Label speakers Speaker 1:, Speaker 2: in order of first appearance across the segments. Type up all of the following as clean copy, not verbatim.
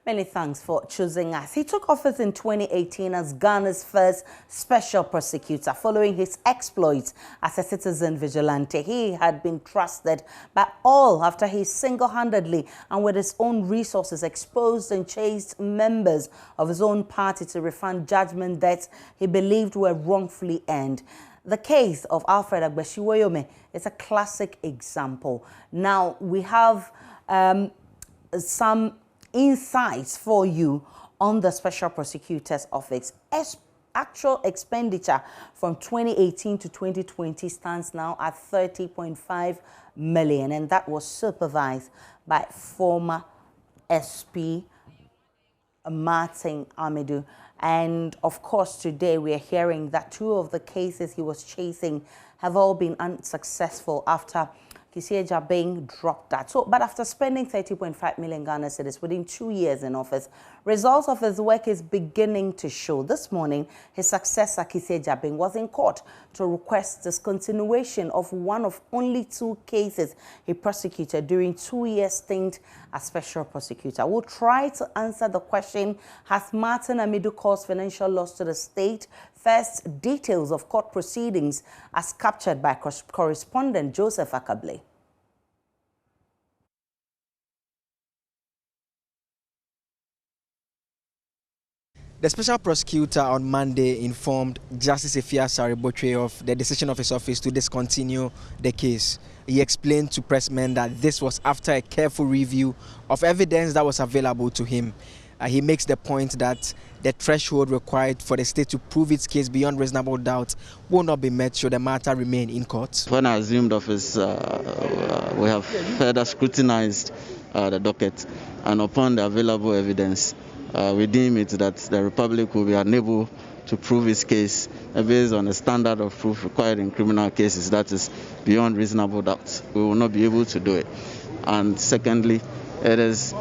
Speaker 1: Many thanks for choosing us. He took office in 2018 as Ghana's first special prosecutor following his exploits as a citizen vigilante. He had been trusted by all after he single-handedly and with his own resources exposed and chased members of his own party to refund judgment debts he believed were wrongfully earned. The case of Alfred Agbeshiwoyome is a classic example. Now, we have some insights for you on the Special Prosecutor's Office. Actual expenditure from 2018 to 2020 stands now at 30.5 million, and that was supervised by former SP Martin Amidu. And of course, today we are hearing that 2 of the cases he was chasing have all been unsuccessful after Kisie Jabeng dropped that. But after spending 30.5 million Ghana cedis within 2 years in office, results of his work is beginning to show. This morning, his successor, Kisie Jabeng, was in court to request discontinuation of one of only 2 cases he prosecuted during 2-year stint as special prosecutor. We'll try to answer the question, has Martin Amidu caused financial loss to the state? First, details of court proceedings as captured by correspondent Joseph Akable.
Speaker 2: The special prosecutor on Monday informed Justice Efia Saribotwe of the decision of his office to discontinue the case. He explained to pressmen that this was after a careful review of evidence that was available to him. He makes the point that the threshold required for the state to prove its case beyond reasonable doubt will not be met should the matter remain in court.
Speaker 3: When I assumed office, we have further scrutinized the docket, and upon the available evidence, we deem it that the Republic will be unable to prove its case based on the standard of proof required in criminal cases, that is beyond reasonable doubt. We will not be able to do it. And secondly, it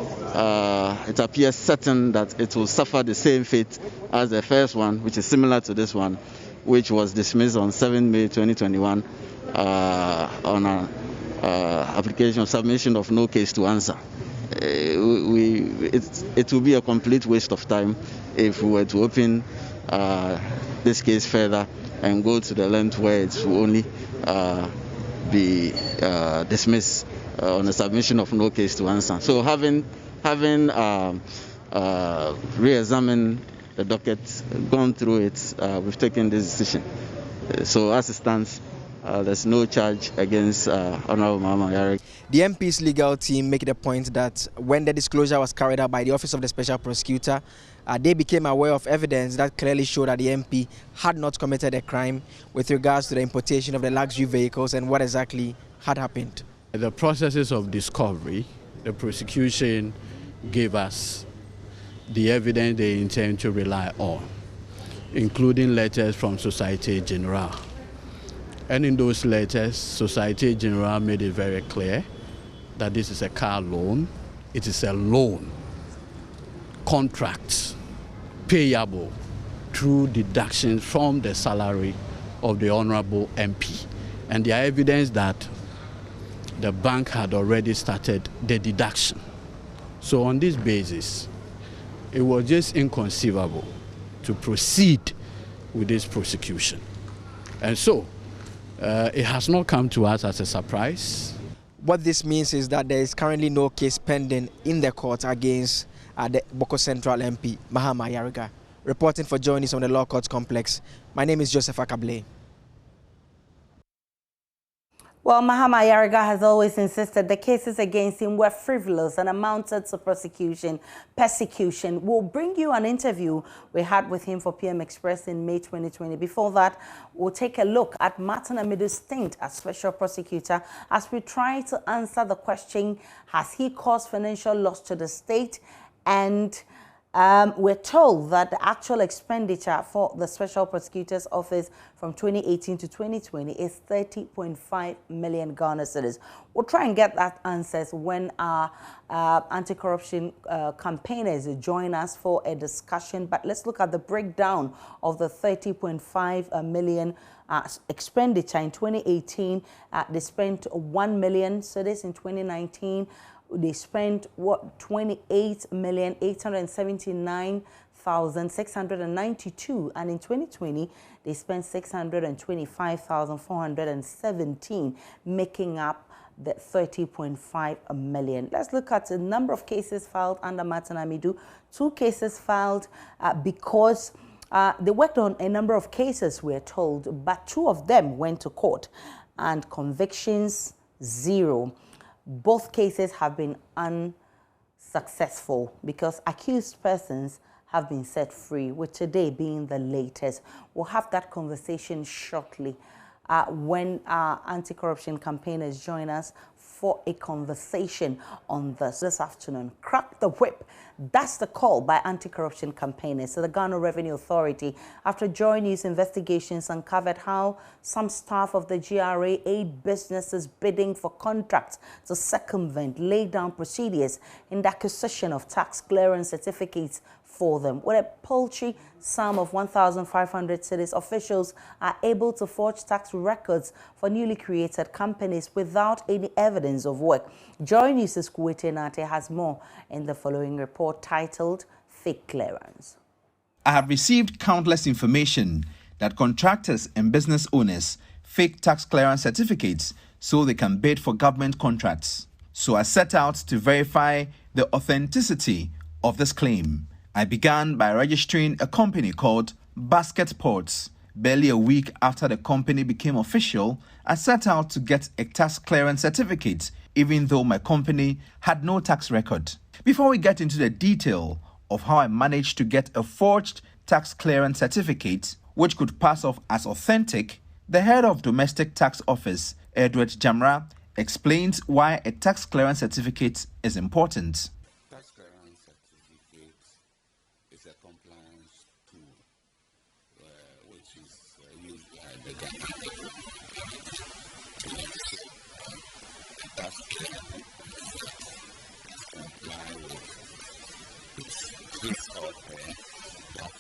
Speaker 3: appears certain that it will suffer the same fate as the first one, which is similar to this one, which was dismissed on 7 May 2021 on an application of submission of no case to answer. It will be a complete waste of time if we were to open this case further and go to the length where it will only be dismissed on the submission of no case to answer. So having re-examined the docket, gone through it, we've taken this decision. So as it stands, there's no charge against Honorable Mama Ayariga.
Speaker 2: The MP's legal team make the point that when the disclosure was carried out by the Office of the Special Prosecutor, they became aware of evidence that clearly showed that the MP had not committed a crime with regards to the importation of the luxury vehicles and what exactly had happened.
Speaker 4: The processes of discovery, the prosecution gave us the evidence they intend to rely on, including letters from Societe Generale. And in those letters, Societe Generale made it very clear that this is a car loan. It is a loan, contract, payable through deductions from the salary of the Honorable MP. And the evidence that the bank had already started the deduction. So on this basis, it was just inconceivable to proceed with this prosecution. And so, it has not come to us as a surprise.
Speaker 2: What this means is that there is currently no case pending in the court against the Boko Central MP, Mahama Ayariga. Reporting for JoyNews on the Law Court Complex, my name is Joseph Akable.
Speaker 1: Well, Mahama Ayariga has always insisted the cases against him were frivolous and amounted to persecution. We'll bring you an interview we had with him for PM Express in May 2020. Before that, we'll take a look at Martin Amidu's stint as special prosecutor as we try to answer the question, has he caused financial loss to the state? And we're told that the actual expenditure for the Special Prosecutor's Office from 2018 to 2020 is 30.5 million Ghana cedis. We'll try and get that answers when our anti-corruption campaigners join us for a discussion. But let's look at the breakdown of the 30.5 million expenditure in 2018. They spent 1 million cedis in 2019. they spent what 28,879,692, and in 2020 they spent 625,417, making up the 30.5 million. Let's look at the number of cases filed under Martin Amidu. 2 cases filed because they worked on a number of cases, we're told, but 2 of them went to court, and convictions 0. Both cases have been unsuccessful because accused persons have been set free, with today being the latest. We'll have that conversation shortly when our anti-corruption campaigners join us for a conversation on this afternoon. Crack the whip. That's the call by anti-corruption campaigners. So the Ghana Revenue Authority, after JoyNews investigations, uncovered how some staff of the GRA aid businesses bidding for contracts to circumvent lay-down procedures in the acquisition of tax clearance certificates for them. With a paltry sum of 1,500 cedis, officials are able to forge tax records for newly created companies without any evidence of work. JoyNews' Kuwete Nate has more in the following report titled Fake Clearance.
Speaker 5: I have received countless information that contractors and business owners fake tax clearance certificates so they can bid for government contracts. So I set out to verify the authenticity of this claim. I began by registering a company called Basket Ports. Barely a week after the company became official, I set out to get a tax clearance certificate, even though my company had no tax record. Before we get into the detail of how I managed to get a forged tax clearance certificate, which could pass off as authentic, the head of Domestic Tax Office, Edward Jamra, explains why a tax clearance certificate is important.
Speaker 6: Tax clearance certificate is a compliance tool which is used by the government. Tax clearance comply with its of tax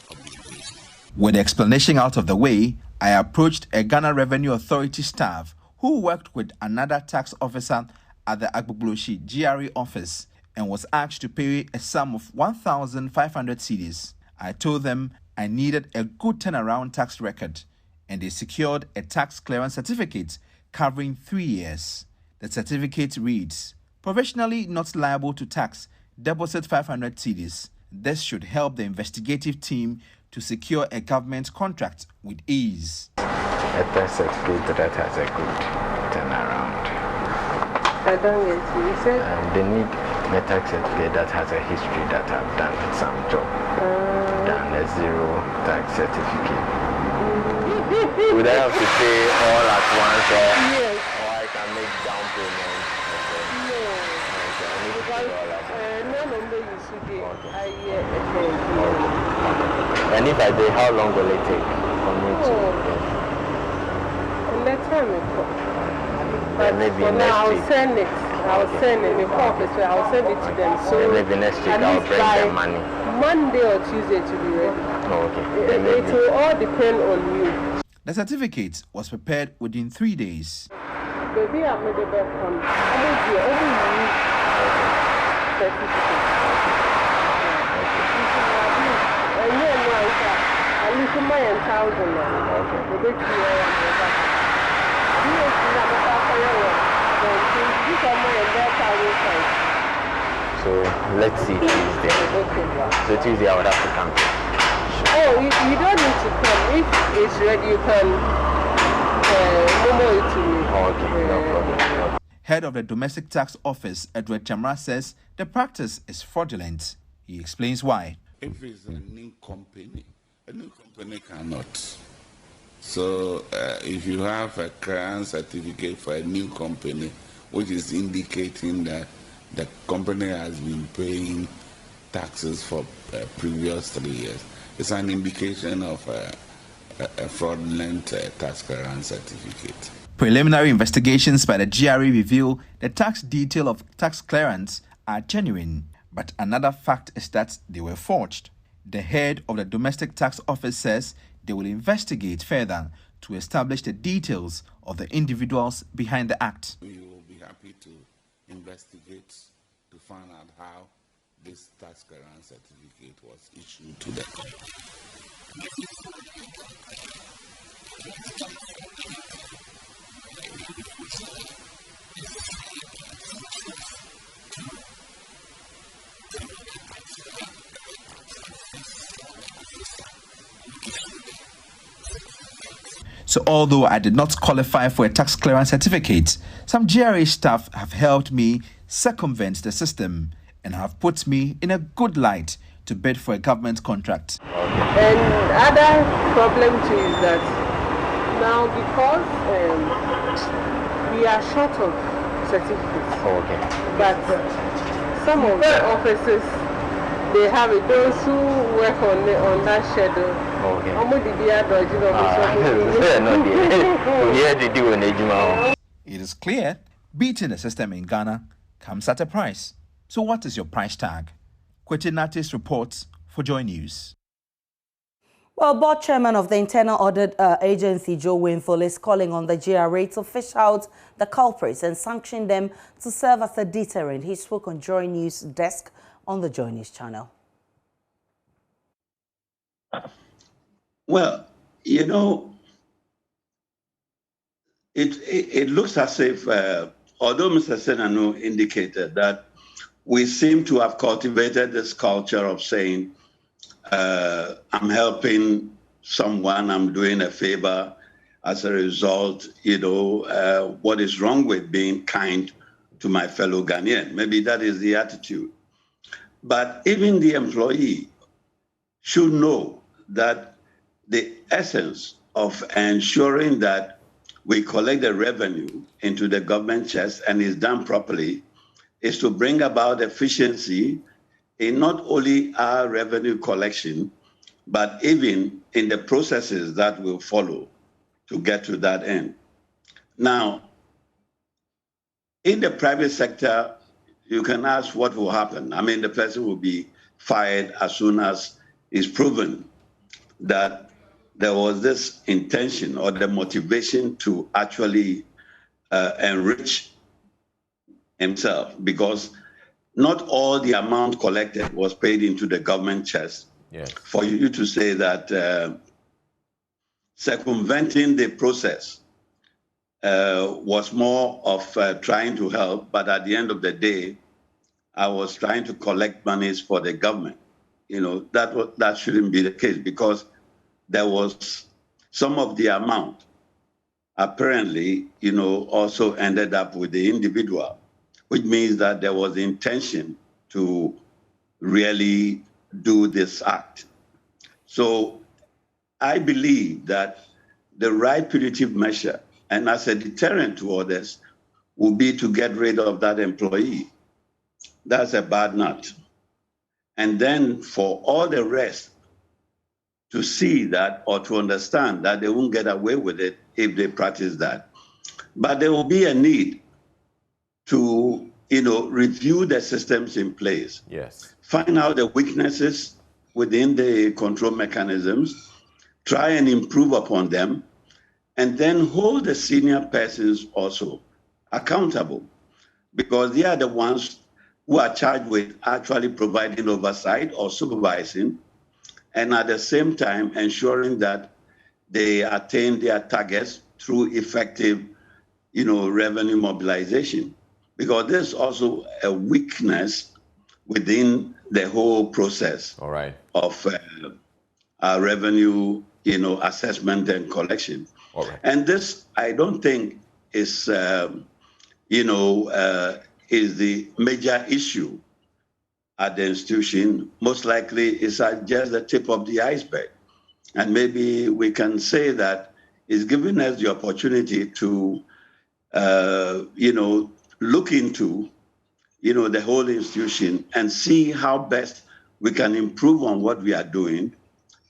Speaker 6: obligation.
Speaker 5: With the explanation out of the way, I approached a Ghana Revenue Authority staff who worked with another tax officer at the Agbogloshi GRA office and was asked to pay a sum of 1,500 cedis. I told them I needed a good turnaround tax record, and they secured a tax clearance certificate covering 3 years. The certificate reads, "Professionally not liable to tax, deposit 500 cedis. This should help the investigative team to secure a government contract with ease."
Speaker 7: A tax certificate that has a good turnaround.
Speaker 8: I don't get you. You said?
Speaker 7: They need a tax certificate that has a history that I've done some job. Done a 0 tax certificate. Would I have to pay all at once or I can make down payment? And if I do, how long will it take for me to?
Speaker 8: Let's send it.
Speaker 7: Maybe
Speaker 8: for
Speaker 7: next
Speaker 8: now,
Speaker 7: week.
Speaker 8: I'll send it. I'll send it in the office. I'll send it to them. So
Speaker 7: maybe next week I'll bring them money.
Speaker 8: Monday or Tuesday to be ready.
Speaker 7: Okay.
Speaker 8: It will all depend on you.
Speaker 5: The certificate was prepared within 3 days.
Speaker 8: Baby, I made it back on. Only certificate. And then at least $1,000.
Speaker 7: So let's see Tuesday. So Tuesday I would have to come.
Speaker 8: Oh, you don't need to come. If it's ready, you can memo it to me.
Speaker 7: Okay, no problem.
Speaker 5: Head of the Domestic Tax Office, Edward Jamra, says the practice is fraudulent. He explains why.
Speaker 6: If it's a new company cannot. So if you have a clearance certificate for a new company, which is indicating that the company has been paying taxes for previous 3 years, it's an indication of a fraudulent tax clearance certificate.
Speaker 5: Preliminary investigations by the GRA reveal the tax detail of tax clearance are genuine, but another fact is that they were forged. The head of the Domestic Tax Office says they will investigate further to establish the details of the individuals behind the act.
Speaker 6: We will be happy to investigate to find out how this tax clearance certificate was issued to the company.
Speaker 5: So although I did not qualify for a tax clearance certificate, some GRA staff have helped me circumvent the system and have put me in a good light to bid for a government contract.
Speaker 8: And other problem too is that now because we are short of certificates, but some of the offices, they have it. Those who work on that schedule.
Speaker 5: It is clear, beating the system in Ghana comes at a price. So what is your price tag? Kwetinatis reports for JoyNews.
Speaker 1: Well, board chairman of the Internal Audit Agency, Joe Winful, is calling on the GRA to fish out the culprits and sanction them to serve as a deterrent. He spoke on JoyNews desk on the JoyNews channel.
Speaker 9: Well, you know, it looks as if, although Mr. Senano indicated that we seem to have cultivated this culture of saying, I'm helping someone, I'm doing a favor. As a result, you know, what is wrong with being kind to my fellow Ghanaian? Maybe that is the attitude. But even the employee should know that the essence of ensuring that we collect the revenue into the government chest and is done properly is to bring about efficiency in not only our revenue collection, but even in the processes that will follow to get to that end. Now, in the private sector, you can ask what will happen. I mean, the person will be fired as soon as it's proven that there was this intention or the motivation to actually enrich himself, because not all the amount collected was paid into the government chest.
Speaker 7: Yes.
Speaker 9: For you to say that circumventing the process was more of trying to help, but at the end of the day, I was trying to collect monies for the government. You know, that shouldn't be the case, because there was some of the amount apparently, you know, also ended up with the individual, which means that there was intention to really do this act. So I believe that the right punitive measure, and as a deterrent to others, would be to get rid of that employee. That's a bad nut. And then for all the rest to see that or to understand that they won't get away with it if they practice that. But there will be a need to, you know, review the systems in place.
Speaker 7: Yes.
Speaker 9: Find out the weaknesses within the control mechanisms, try and improve upon them, and then hold the senior persons also accountable, because they are the ones who are charged with actually providing oversight or supervising, and at the same time ensuring that they attain their targets through effective, you know, revenue mobilization. Because there's also a weakness within the whole process of revenue, you know, assessment and collection. And this, I don't think, is, you know, is the major issue at the institution. Most likely it's just the tip of the iceberg. And maybe we can say that it's giving us the opportunity to, you know, look into, you know, the whole institution and see how best we can improve on what we are doing,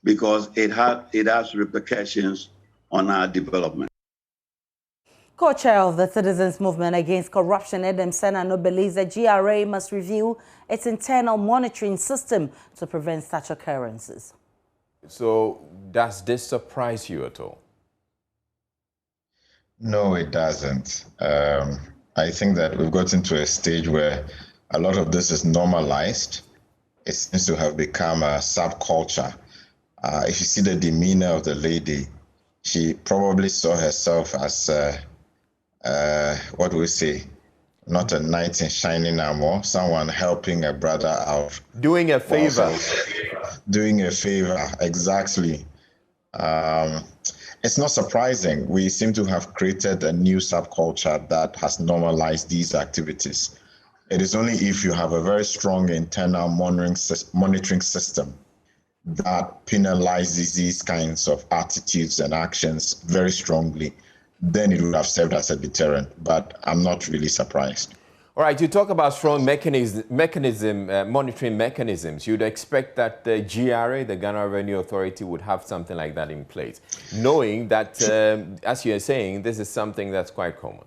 Speaker 9: because it has repercussions on our development.
Speaker 1: Co-chair of the Citizens Movement Against Corruption, Edem Senano, believes that GRA must review its internal monitoring system to prevent such occurrences.
Speaker 7: So, does this surprise you at all?
Speaker 10: No, it doesn't. I think that we've gotten to a stage where a lot of this is normalized. It seems to have become a subculture. If you see the demeanor of the lady, she probably saw herself as, what do we say, not a knight in shining armor, someone helping a brother out.
Speaker 7: Doing a favor.
Speaker 10: Doing a favor, exactly. It's not surprising. We seem to have created a new subculture that has normalized these activities. It is only if you have a very strong internal monitoring system that penalizes these kinds of attitudes and actions very strongly, then it would have served as a deterrent. But I'm not really surprised.
Speaker 7: All right, you talk about strong monitoring mechanisms. You'd expect that the GRA, the Ghana Revenue Authority, would have something like that in place, knowing that, as you're saying, this is something that's quite common.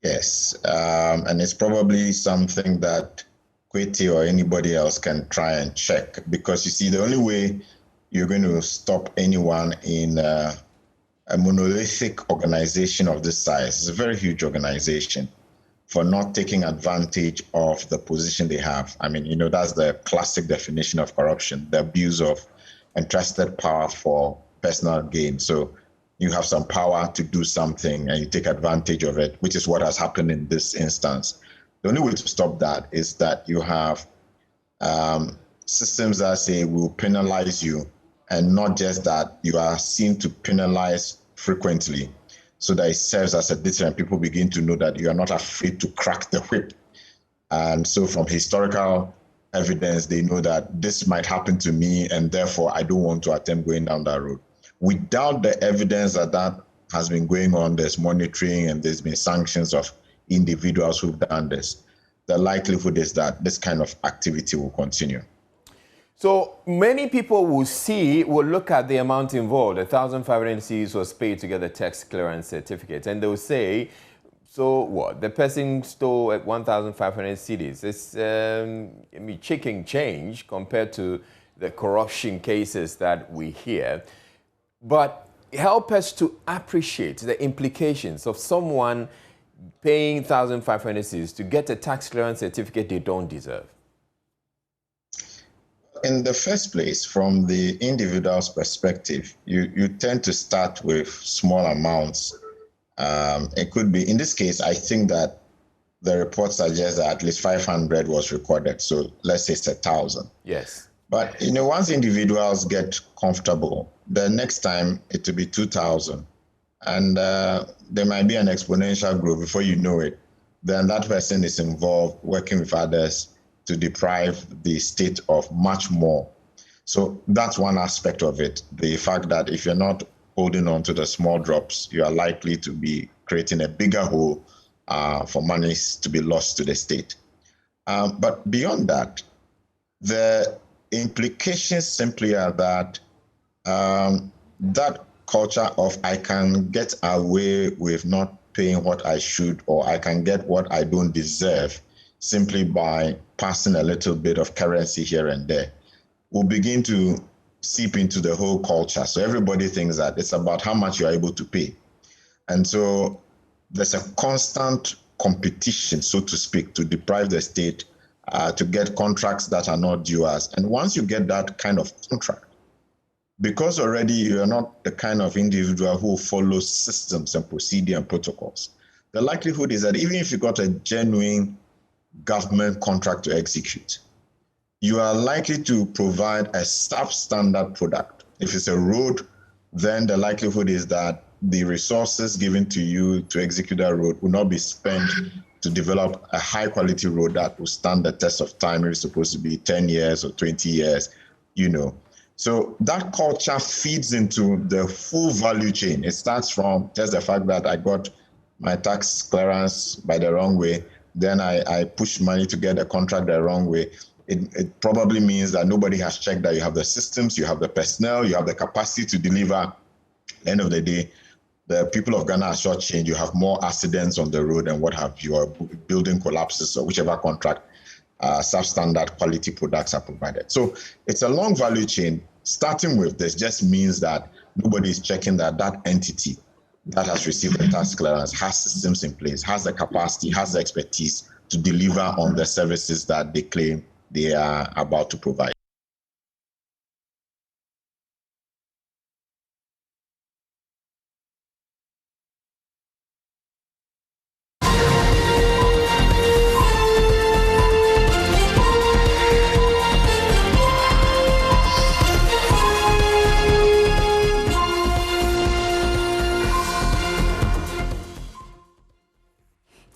Speaker 10: Yes, and it's probably something that Kweti or anybody else can try and check, because you see, the only way you're going to stop anyone in a monolithic organization of this size, it's a very huge organization, for not taking advantage of the position they have. I mean, you know, that's the classic definition of corruption, the abuse of entrusted power for personal gain. So you have some power to do something and you take advantage of it, which is what has happened in this instance. The only way to stop that is that you have systems that say we'll penalize you, and not just that, you are seen to penalize frequently, so that it serves as a deterrent. People begin to know that you are not afraid to crack the whip. And so from historical evidence, they know that this might happen to me, and therefore I don't want to attempt going down that road. Without the evidence that that has been going on, there's monitoring and there's been sanctions of individuals who've done this, the likelihood is that this kind of activity will continue.
Speaker 7: So many people will look at the amount involved. 1,500 cedis was paid to get the tax clearance certificate, and they'll say, so what? The person stole at 1,500 cedis. It's chicken change compared to the corruption cases that we hear. But help us to appreciate the implications of someone paying 1,500 cedis to get a tax clearance certificate they don't deserve.
Speaker 10: In the first place, from the individual's perspective, you tend to start with small amounts. It could be, in this case, I think that the report suggests that at least 500 was recorded. So let's say it's 1,000.
Speaker 7: Yes.
Speaker 10: But, you know, once individuals get comfortable, the next time it will be 2,000. And there might be an exponential growth before you know it. Then that person is involved working with others to deprive the state of much more. So that's one aspect of it. The fact that if you're not holding on to the small drops, you are likely to be creating a bigger hole for monies to be lost to the state. But beyond that, the implications simply are that that culture of I can get away with not paying what I should, or I can get what I don't deserve simply by passing a little bit of currency here and there, will begin to seep into the whole culture. So everybody thinks that it's about how much you are able to pay. And so there's a constant competition, so to speak, to deprive the state to get contracts that are not due us. And once you get that kind of contract, because already you are not the kind of individual who follows systems and procedure and protocols, the likelihood is that even if you got a genuine government contract to execute, you are likely to provide a substandard product. If it's a road, then the likelihood is that the resources given to you to execute that road will not be spent to develop a high quality road that will stand the test of time. It's supposed to be 10 years or 20 years, you know. So that culture feeds into the full value chain. It starts from just the fact that I got my tax clearance by the wrong way, then I push money to get a contract the wrong way. It probably means that nobody has checked that you have the systems, you have the personnel, you have the capacity to deliver. At the end of the day, the people of Ghana are shortchanged. You have more accidents on the road and what have you, or building collapses, or whichever contract substandard quality products are provided. So it's a long value chain. Starting with this just means that nobody is checking that that entity that has received the tax clearance has systems in place, has the capacity, has the expertise to deliver on the services that they claim they are about to provide.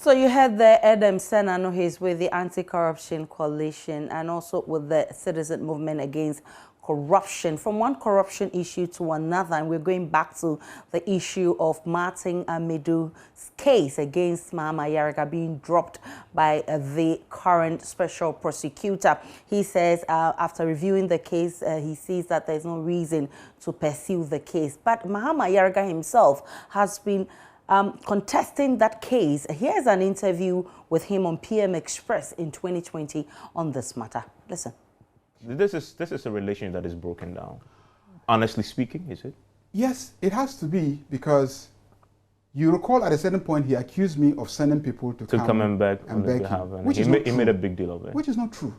Speaker 1: So you heard the Adam Senano, he's with the Anti-Corruption Coalition and also with the Citizen Movement Against Corruption. From one corruption issue to another, and we're going back to the issue of Martin Amidu's case against Mama Ayariga being dropped by the current special prosecutor. He says after reviewing the case, he sees that there's no reason to pursue the case. But Mama Ayariga himself has been contesting that case. Here's an interview with him on PM Express in 2020 on this matter. Listen.
Speaker 11: This is a relation that is broken down. Honestly speaking, is it?
Speaker 12: Yes, it has to be, because you recall at a certain point he accused me of sending people to come and beg on his behalf,
Speaker 11: and he made a big deal of it.
Speaker 12: Which is not true.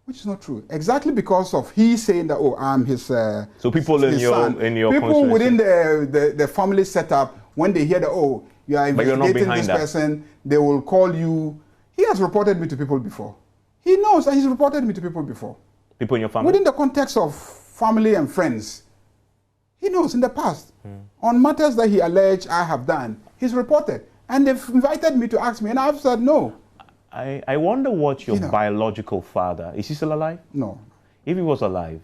Speaker 12: Which is not true. Exactly because of he saying that, oh, I'm his so
Speaker 11: people
Speaker 12: his
Speaker 11: in your
Speaker 12: people within the family setup, when they hear that, oh, you are investigating this person, they will call you. He has reported me to people before. He knows that he's reported me to people before.
Speaker 11: People in your family?
Speaker 12: Within the context of family and friends. He knows in the past. On matters that he alleged I have done, he's reported. And they've invited me to ask me, and I've said no.
Speaker 11: I wonder what your biological father, is he still alive?
Speaker 12: No.
Speaker 11: If he was alive,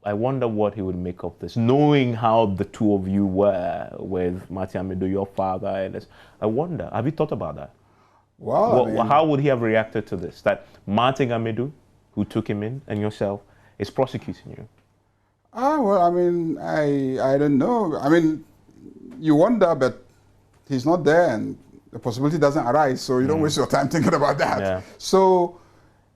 Speaker 11: I wonder what he would make of this, knowing how the two of you were with Martin Amidu, your father. And I wonder, have you thought about that?
Speaker 12: Well,
Speaker 11: how would he have reacted to this? That Martin Amidu, who took him in, and yourself, is prosecuting you?
Speaker 12: Well, I mean, I don't know. I mean, you wonder, but he's not there, and the possibility doesn't arise, so you don't waste your time thinking about that.
Speaker 11: Yeah.
Speaker 12: So,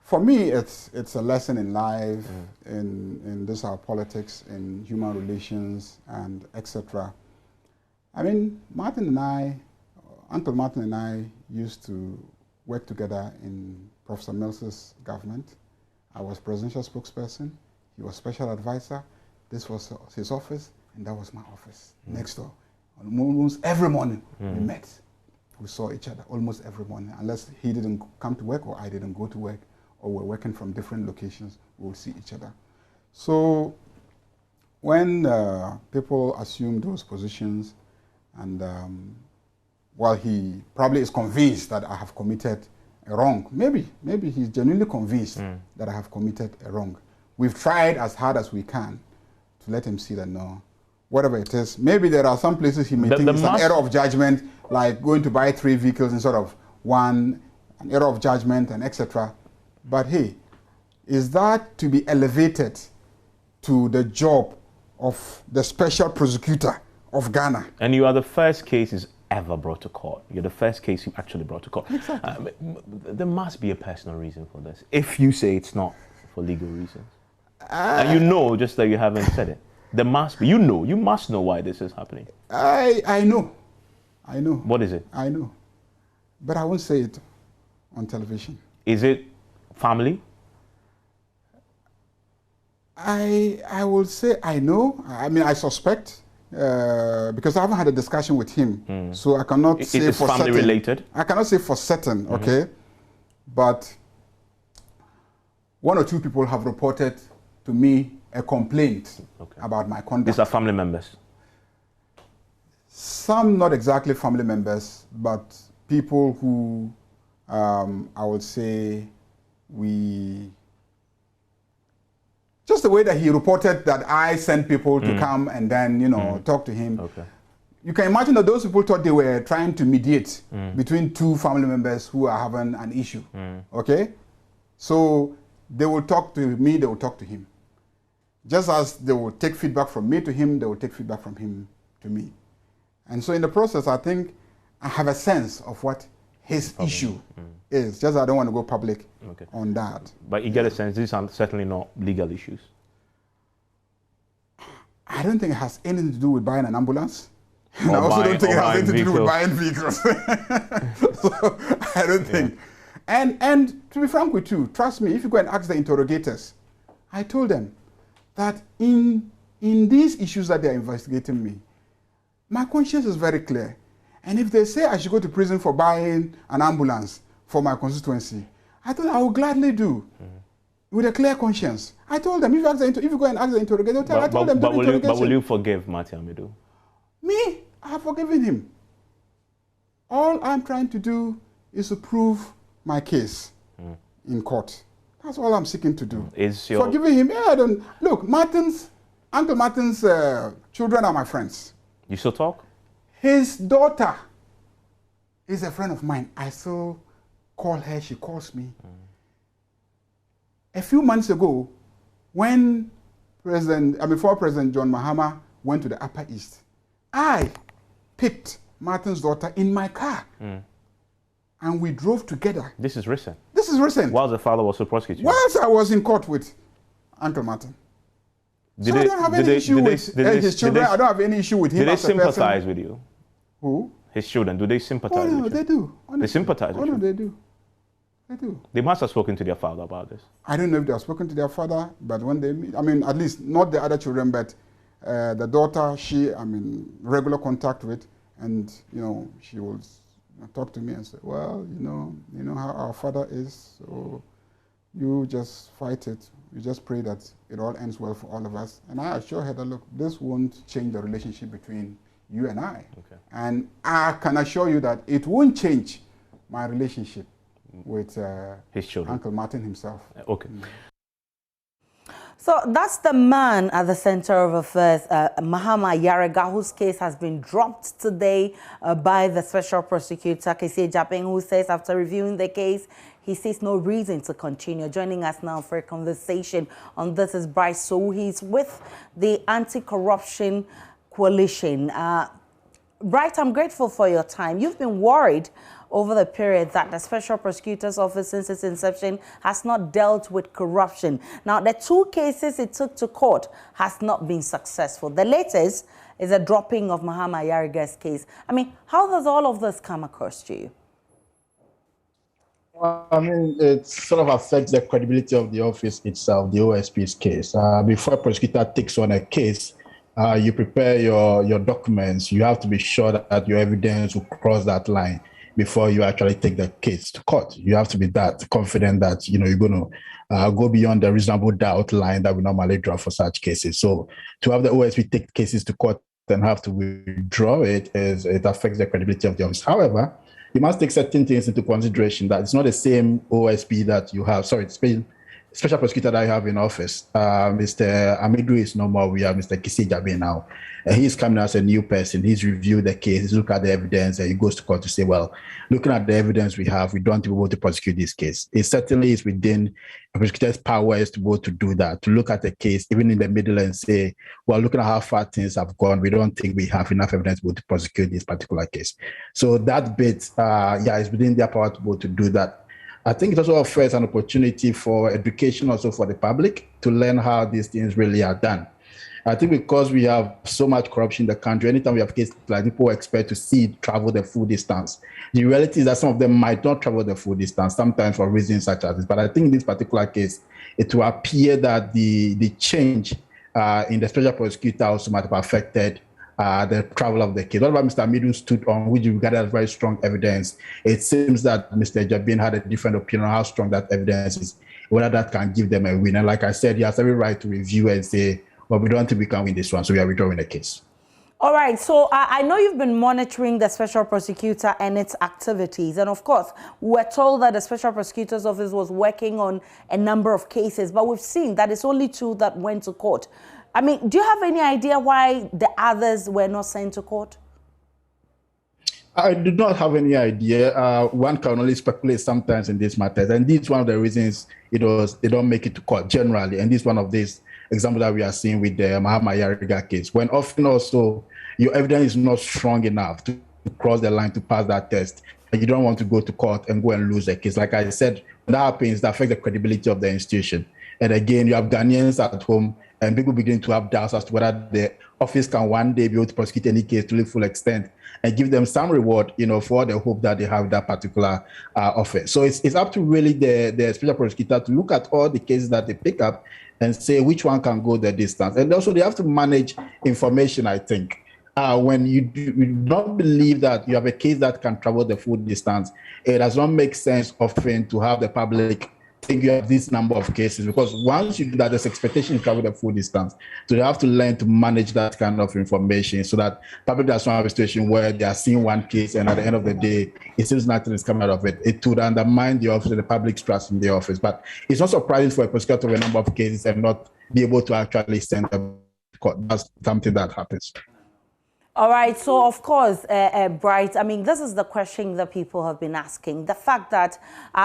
Speaker 12: for me, it's a lesson in life, in this our politics, in human relations, and etc. I mean, Uncle Martin and I used to work together in Professor Mills's government. I was presidential spokesperson. He was special advisor. This was his office, and that was my office next door. Almost every morning we met. We saw each other almost every morning, unless he didn't come to work or I didn't go to work, or we're working from different locations, we will see each other. So when people assume those positions, and while he probably is convinced that I have committed a wrong, maybe he's genuinely convinced that I have committed a wrong. We've tried as hard as we can to let him see that no, whatever it is, maybe there are some places he may think it's an error of judgment, like going to buy 3 vehicles instead of 1, an error of judgment and etc. But hey, is that to be elevated to the job of the special prosecutor of Ghana?
Speaker 11: And you are the first case he's ever brought to court. You're the first case you actually brought to court.
Speaker 12: Exactly.
Speaker 11: There must be a personal reason for this, if you say it's not for legal reasons. And you know, just that you haven't said it. There must be. You must know why this is happening.
Speaker 12: I know.
Speaker 11: What is it?
Speaker 12: I know. But I won't say it on television.
Speaker 11: Is it family?
Speaker 12: I will say I know. I mean, I suspect because I haven't had a discussion with him, so I cannot say for certain. Is it family related? I cannot say for certain, okay? But 1 or 2 people have reported to me a complaint about my conduct.
Speaker 11: These are family members?
Speaker 12: Some not exactly family members, but people who I would say just the way that he reported that I sent people to come and then, talk to him. Okay. You can imagine that those people thought they were trying to mediate between 2 family members who are having an issue. Okay? So they will talk to me, they will talk to him. Just as they will take feedback from me to him, they will take feedback from him to me. And so in the process, I think I have a sense of what his issue is. Just I don't want to go public on that.
Speaker 11: But you get a sense these are certainly not legal issues.
Speaker 12: I don't think it has anything to do with buying an ambulance. And I also don't think it has anything to do with buying vehicles. So I don't think. And to be frank with you, trust me, if you go and ask the interrogators, I told them that in these issues that they are investigating me, my conscience is very clear. And if they say I should go to prison for buying an ambulance for my constituency, I told them I will gladly do. With a clear conscience. I told them, if you go and ask the interrogator, I told them,
Speaker 11: but will you forgive Martin Amidu?
Speaker 12: Me? I have forgiven him. All I'm trying to do is to prove my case in court. That's all I'm seeking to do. Forgiving him? Yeah, I don't. Look, Uncle Martin's children are my friends.
Speaker 11: You still talk?
Speaker 12: His daughter is a friend of mine. I still call her, she calls me. A few months ago, when before President John Mahama went to the Upper East, I picked Martin's daughter in my car. And we drove together.
Speaker 11: This is recent?
Speaker 12: This is recent.
Speaker 11: While the father was prosecuted?
Speaker 12: Whilst I was in court with Uncle Martin. I don't have any issue with his children. I don't have any issue with him.
Speaker 11: Do they sympathize with you?
Speaker 12: Who?
Speaker 11: His children. Do they sympathize with you?
Speaker 12: No, they do. Honestly.
Speaker 11: They sympathize with you?
Speaker 12: No, they do. They do.
Speaker 11: They must have spoken to their father about this.
Speaker 12: I don't know if they have spoken to their father, but when they meet, at least not the other children, but the daughter, I'm in regular contact with, and, she will talk to me and say, well, you know how our father is, so you just fight it. You just pray that it all ends well for all of us. And I assure her that, look, this won't change the relationship between you and I. Okay. And I can assure you that it won't change my relationship with
Speaker 11: his children,
Speaker 12: Uncle Martin himself.
Speaker 11: Okay.
Speaker 1: So that's the man at the center of affairs, Mahama Ayariga, whose case has been dropped today by the special prosecutor, Kese Japing, who says after reviewing the case, he sees no reason to continue. Joining us now for a conversation on this is Bryce. So he's with the Anti-Corruption Coalition. Bryce, I'm grateful for your time. You've been worried over the period that the Special Prosecutor's Office since its inception has not dealt with corruption. Now, the two cases it took to court has not been successful. The latest is a dropping of Mahama Ayariga's case. How does all of this come across to you?
Speaker 13: Well, it sort of affects the credibility of the office itself, the OSP's case. Before a prosecutor takes on a case, you prepare your documents. You have to be sure that your evidence will cross that line before you actually take the case to court. You have to be that confident that you're going to go beyond the reasonable doubt line that we normally draw for such cases. So to have the OSP take cases to court and have to withdraw it affects the credibility of the office. However, you must take certain things into consideration, that it's not the same OSP that you have. Sorry, special prosecutor that I have in office. Mr. Amidu is no more. We have Mr. Kese Jabe now. He's coming as a new person. He's reviewed the case. He's looked at the evidence, and he goes to court to say, well, looking at the evidence we have, we don't be able to prosecute this case. It certainly is within a prosecutor's powers to be able to do that, to look at the case, even in the middle, and say, well, looking at how far things have gone, we don't think we have enough evidence to be able to prosecute this particular case. So that bit, is within their power to be able to do that. I think it also offers an opportunity for education also for the public to learn how these things really are done. I think because we have so much corruption in the country, anytime we have cases like people expect to see it travel the full distance. The reality is that some of them might not travel the full distance, sometimes for reasons such as this. But I think in this particular case, it will appear that the change in the special prosecutor also might have affected the travel of the case. What about Mr. Amidu stood on, which you regarded as very strong evidence? It seems that Mr. Jabin had a different opinion on how strong that evidence is, whether that can give them a win. And like I said, he has every right to review and say, well, we don't think we can win this one, so we are withdrawing the case.
Speaker 1: All right, so I know you've been monitoring the special prosecutor and its activities. And of course, we're told that the special prosecutor's office was working on a number of cases, but we've seen that it's only 2 that went to court. Do you have any idea why the others were not sent to court?
Speaker 13: I do not have any idea. One can only speculate sometimes in these matters. And this is one of the reasons they don't make it to court generally. And this is one of these examples that we are seeing with the Mahama Ayariga case. When often also your evidence is not strong enough to cross the line to pass that test, and you don't want to go to court and go and lose the case. Like I said, when that happens, that affects the credibility of the institution. And again, you have Ghanaians at home and people begin to have doubts as to whether the office can one day be able to prosecute any case to the full extent and give them some reward, for the hope that they have that particular offense. So it's up to really the special prosecutor to look at all the cases that they pick up and say which one can go the distance. And also they have to manage information, I think. When you do not believe that you have a case that can travel the full distance, it does not make sense often to have the public think you have this number of cases, because once you do that, there's expectation to travel the full distance. So you have to learn to manage that kind of information so that public does not have a situation where they are seeing one case and at the end of the day, it seems nothing is coming out of it. It would undermine the office and the public's trust in the office. But it's not surprising for a prosecutor to have a number of cases and not be able to actually send them to court. That's something that happens.
Speaker 1: All right, so of course, Bright, I mean, this is the question that people have been asking. The fact that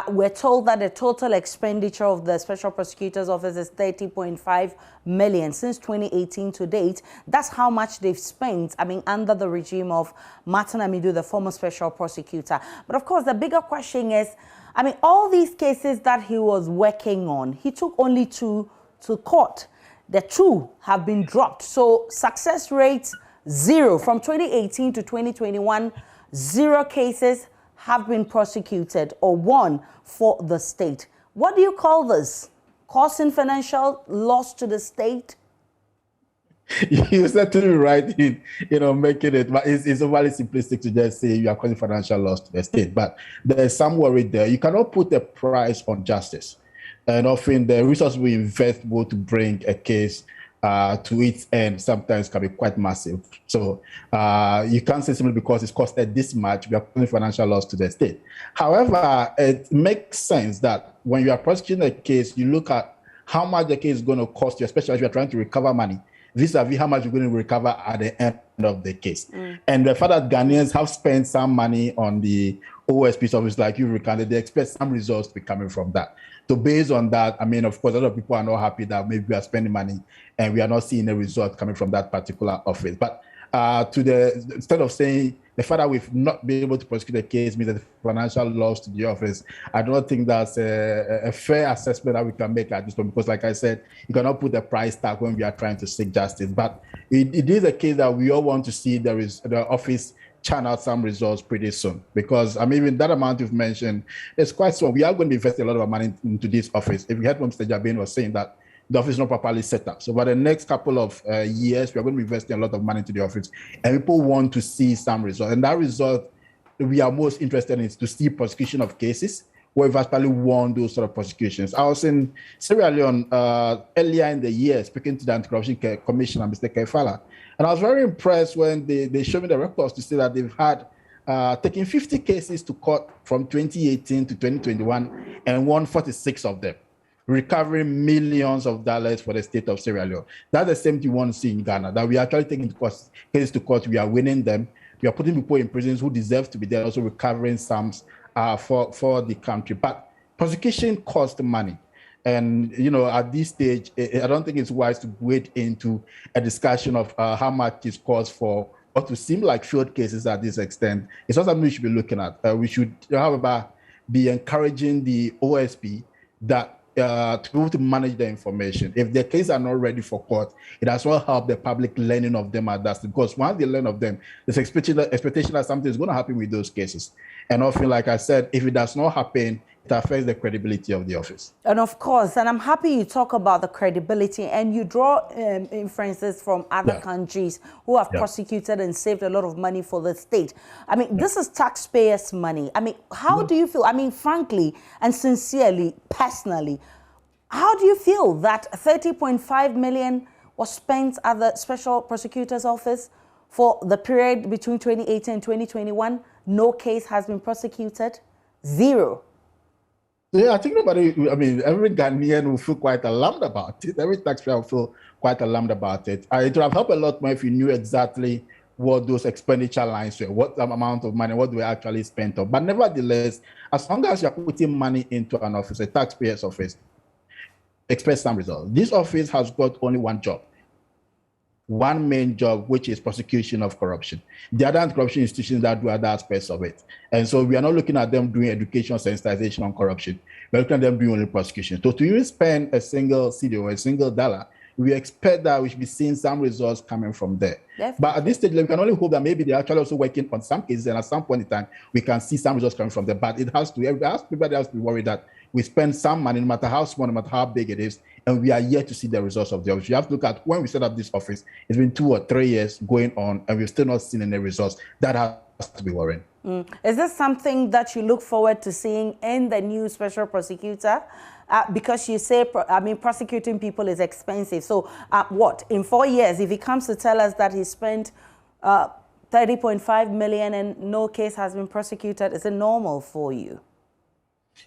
Speaker 1: we're told that the total expenditure of the Special Prosecutor's Office is 30.5 million since 2018 to date. That's how much they've spent, I mean, under the regime of Martin Amidu, the former Special Prosecutor. But of course, the bigger question is, I mean, all these cases that he was working on, he took only 2 to court. The 2 have been dropped. So success rates, 0. From 2018 to 2021, 0 cases have been prosecuted or won for the state. What do you call this? Causing financial loss to the state?
Speaker 13: You're certainly right in, making it, but it's overly simplistic to just say you are causing financial loss to the state. But there's some worry there. You cannot put a price on justice. And often the resources we invest both to bring a case to its end sometimes can be quite massive. So you can't say simply because it's costed this much, we are causing financial loss to the state. However, it makes sense that when you are prosecuting a case, you look at how much the case is going to cost you, especially if you're trying to recover money, vis-a-vis how much you're going to recover at the end of the case. And the fact that Ghanaians have spent some money on the OSP's office, like you recounted, they expect some results to be coming from that. So based on that, I mean, of course, a lot of people are not happy that maybe we are spending money and we are not seeing a result coming from that particular office. But instead of saying the fact that we've not been able to prosecute the case means that the financial loss to the office, I don't think that's a fair assessment that we can make at this point, because like I said, you cannot put a price tag when we are trying to seek justice. But it is a case that we all want to see the office churn out some results pretty soon, because I mean, even that amount you've mentioned is quite small. We are going to invest a lot of money into this office. If you heard what Mr. Jabin was saying, that the office is not properly set up. So for the next couple of years, we are going to be investing a lot of money into the office, and people want to see some result. And that result we are most interested in is to see prosecution of cases where we've actually won those sort of prosecutions. I was in Sierra Leone earlier in the year speaking to the Anti-Corruption Commissioner, Mr. Kefala, and I was very impressed when they showed me the records to see that they've had taken 50 cases to court from 2018 to 2021 and won 46 of them, recovering millions of dollars for the state of Sierra Leone. That's the same thing you want to see in Ghana, that we are actually taking cases to court, we are winning them, we are putting people in prisons who deserve to be there, also recovering sums for the country. But prosecution costs money. And, at this stage, I don't think it's wise to wade into a discussion of how much it costs for what to seem like field cases at this extent. It's not something we should be looking at. We should, however, be encouraging the OSP that to be able to manage the information. If the cases are not ready for court, it does not help the public learning of them at that, because once they learn of them, there's expectation that something is going to happen with those cases. And often, like I said, if it does not happen, it affects the credibility of the office.
Speaker 1: And of course, and I'm happy you talk about the credibility and you draw inferences from other countries who have prosecuted and saved a lot of money for the state. I mean, this is taxpayers' money. I mean, how do you feel? I mean, frankly and sincerely, personally, how do you feel that 30.5 million was spent at the Special Prosecutor's Office for the period between 2018 and 2021? No case has been prosecuted. 0.
Speaker 13: Yeah, I think every Ghanaian will feel quite alarmed about it. Every taxpayer will feel quite alarmed about it. It would have helped a lot more if you knew exactly what those expenditure lines were, what amount of money, what they were actually spent on. But nevertheless, as long as you're putting money into an office, a taxpayer's office, expect some results. This office has got only one job. One main job, which is prosecution of corruption. The other anti-corruption institutions that do other aspects of it. And so we are not looking at them doing education sensitization on corruption. We're looking at them doing only prosecution. So to even spend a single cedi or a single dollar we expect that we should be seeing some results coming from there.
Speaker 1: Definitely.
Speaker 13: But at this stage, we can only hope that maybe they're actually also working on some cases, and at some point in time, we can see some results coming from there. But everybody has to be worried that we spend some money, no matter how small, no matter how big it is, and we are yet to see the results of the office. You have to look at when we set up this office, it's been 2 or 3 years going on, and we've still not seen any results. That has to be worrying.
Speaker 1: Is this something that you look forward to seeing in the new special prosecutor? Because you say, prosecuting people is expensive. So what, in 4 years, if he comes to tell us that he spent 30.5 million and no case has been prosecuted, is it normal for you?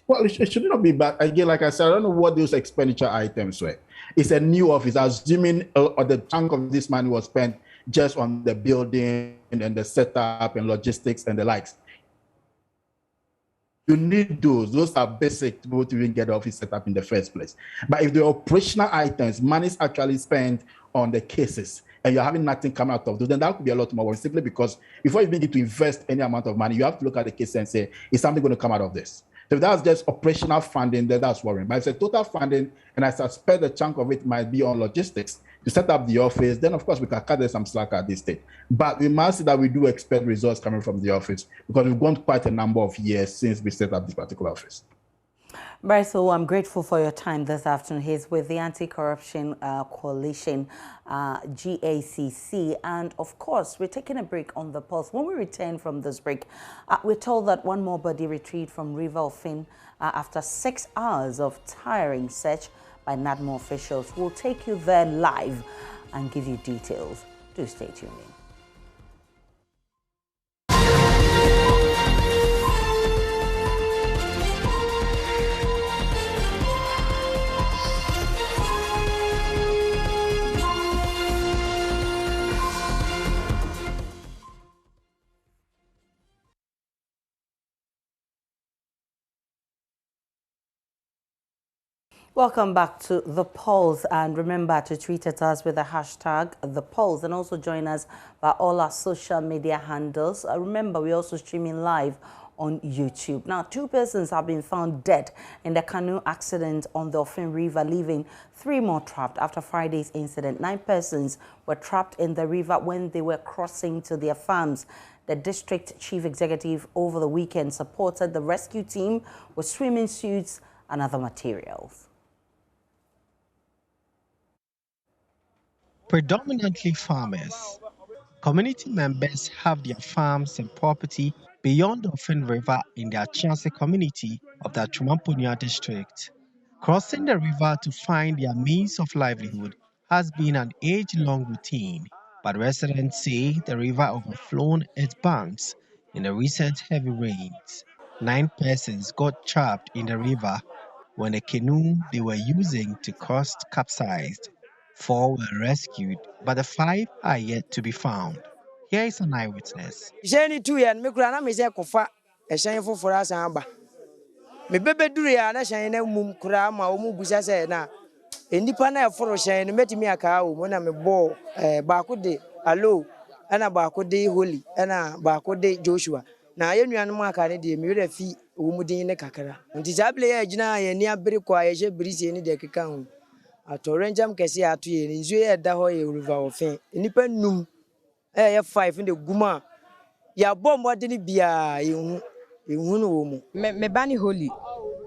Speaker 13: Well, it should not be bad. Again, like I said, I don't know what those expenditure items were. It's a new office, assuming the chunk of this money was spent just on the building and the setup and logistics and the likes. You need those. Those are basic to be able to even get the office set up in the first place. But if the operational items, money is actually spent on the cases, and you're having nothing come out of those, then that could be a lot more work, simply because before you begin to invest any amount of money, you have to look at the case and say, is something going to come out of this? So if that's just operational funding, then that's worrying. But if it's a total funding, and I suspect a chunk of it might be on logistics to set up the office, then of course we can cut there some slack at this stage. But we must see that we do expect results coming from the office, because we've gone quite a number of years since we set up this particular office.
Speaker 1: Bryce, I'm grateful for your time this afternoon. He's with the Anti-Corruption Coalition, GACC. And of course, we're taking a break on the pulse. When we return from this break, we're told that one more body retrieved from River Offin after 6 hours of tiring search by NADMO officials. We'll take you there live and give you details. Do stay tuned in. Welcome back to The Pulse, and remember to tweet at us with the hashtag The Pulse, and also join us by all our social media handles. Remember, we're also streaming live on YouTube. Now, 2 persons have been found dead in the canoe accident on the Offin River, leaving 3 more trapped after Friday's incident. 9 persons were trapped in the river when they were crossing to their farms. The district chief executive over the weekend supported the rescue team with swimming suits and other materials.
Speaker 14: Predominantly farmers, community members have their farms and property beyond the Offin River in the Achiase community of the Chumampunya district. Crossing the river to find their means of livelihood has been an age-long routine, but residents say the river overflowed its banks in the recent heavy rains. 9 persons got trapped in the river when a canoe they were using to cross capsized. 4 were rescued, but the 5 are yet to be found. Here is an eyewitness.
Speaker 15: Jenny 2 years, me grana me say kofa e shan for asamba. Me bebe duru ya na shan na mum kura ma o mu busa say na enipa na e foro shan no metimi aka o mo na me bo ba ko de allo ana ba ko de holy ana ba ko de Joshua na ye nuanu aka ne de me wura fi o mu din ne kakara nti jable ya gina ye ni abere kwa ye je brisi ni de keka ho atorenjam kesi atu ye nzu ye da ho ye River Offin enipa num ye 5 in the guma ya bom wade ni bia ehunu no wo mu
Speaker 16: me bani holy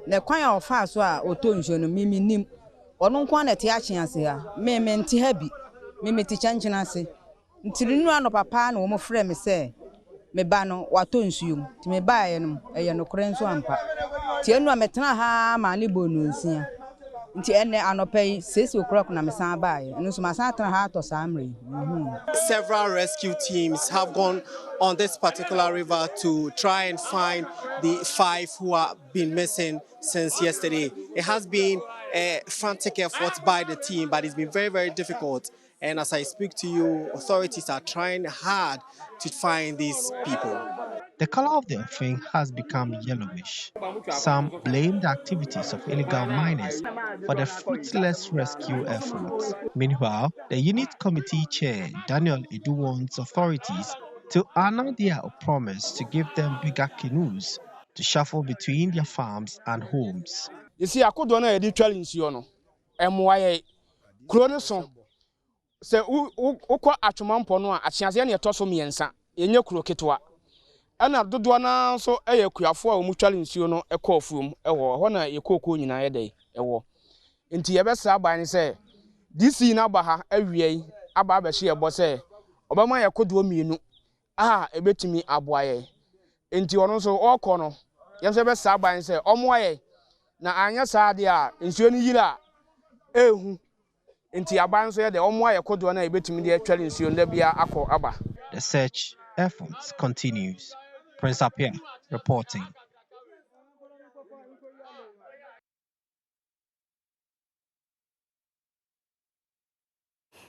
Speaker 16: na kwan a ofa so a otonjo no mimi nim ono nko na te achiase ha me nti ha bi me ti chanchina ase ntiri nu ano papa na wo mo frɛ me sɛ me ba no watonsuom ti me ba ye no eye no kore nso ampa ti enu a metena ha ma ne bonu nsia nti enne anopai 6 o'clock na me san ba ye no so ma san tena ha to samre.
Speaker 14: Several rescue teams have gone on this particular river to try and find the 5 who have been missing since yesterday. It has been a frantic effort by the team, but it's been very, very difficult. And as I speak to you, authorities are trying hard to find these people. The color of the Offin has become yellowish. Some blame the activities of illegal miners for the fruitless rescue efforts. Meanwhile, the unit committee chair, Daniel Edu, wants authorities to honor their promise to give them bigger canoes to shuffle between their farms and homes.
Speaker 17: You see, I could do a challenge, you know, Krone so se ukwa atwomampo no a achiase na eto so miensa yenye kuro ketwa ana dodo na so kuafo a omutwale nsuo no ekɔfuom ɛwɔ hɔ na yekoko nyina ye dɛ ɛwɔ nti yebɛsra aban se DC na aba ha awie aba abɛhye yɛbɔ se obama yekodo mienu ebetimi aboaye nti ɔno so ɔkɔ no yɛmse bɛsra aban se ɔmoaye na anya saade a nsuo no yira ehu nti aban so ye de ɔmoaye kodo na ebetimi de atwale nsuo no bia akɔ aba.
Speaker 18: The search efforts continues. Prince Appiah reporting.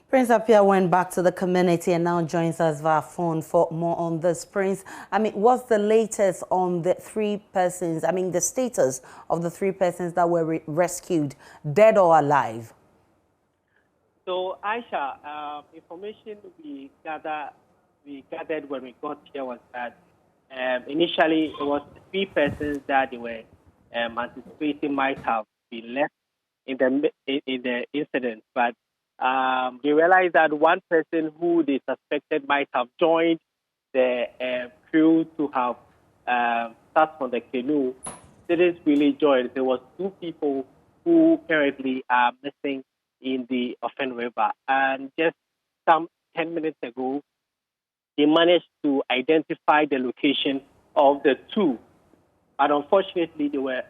Speaker 1: Prince Appiah went back to the community and now joins us via phone for more on this. Prince, what's the latest on the 3 persons, the status of the 3 persons that were rescued, dead or alive?
Speaker 19: So, Aisha, information we gathered when we got here was that initially it was 3 persons that they were anticipating might have been left in the incident, but they realized that 1 person who they suspected might have joined the crew to have sat on the canoe didn't really join. There was 2 people who currently are missing in the Offin River, and just some 10 minutes ago, they managed to identify the location of the 2, but unfortunately, they were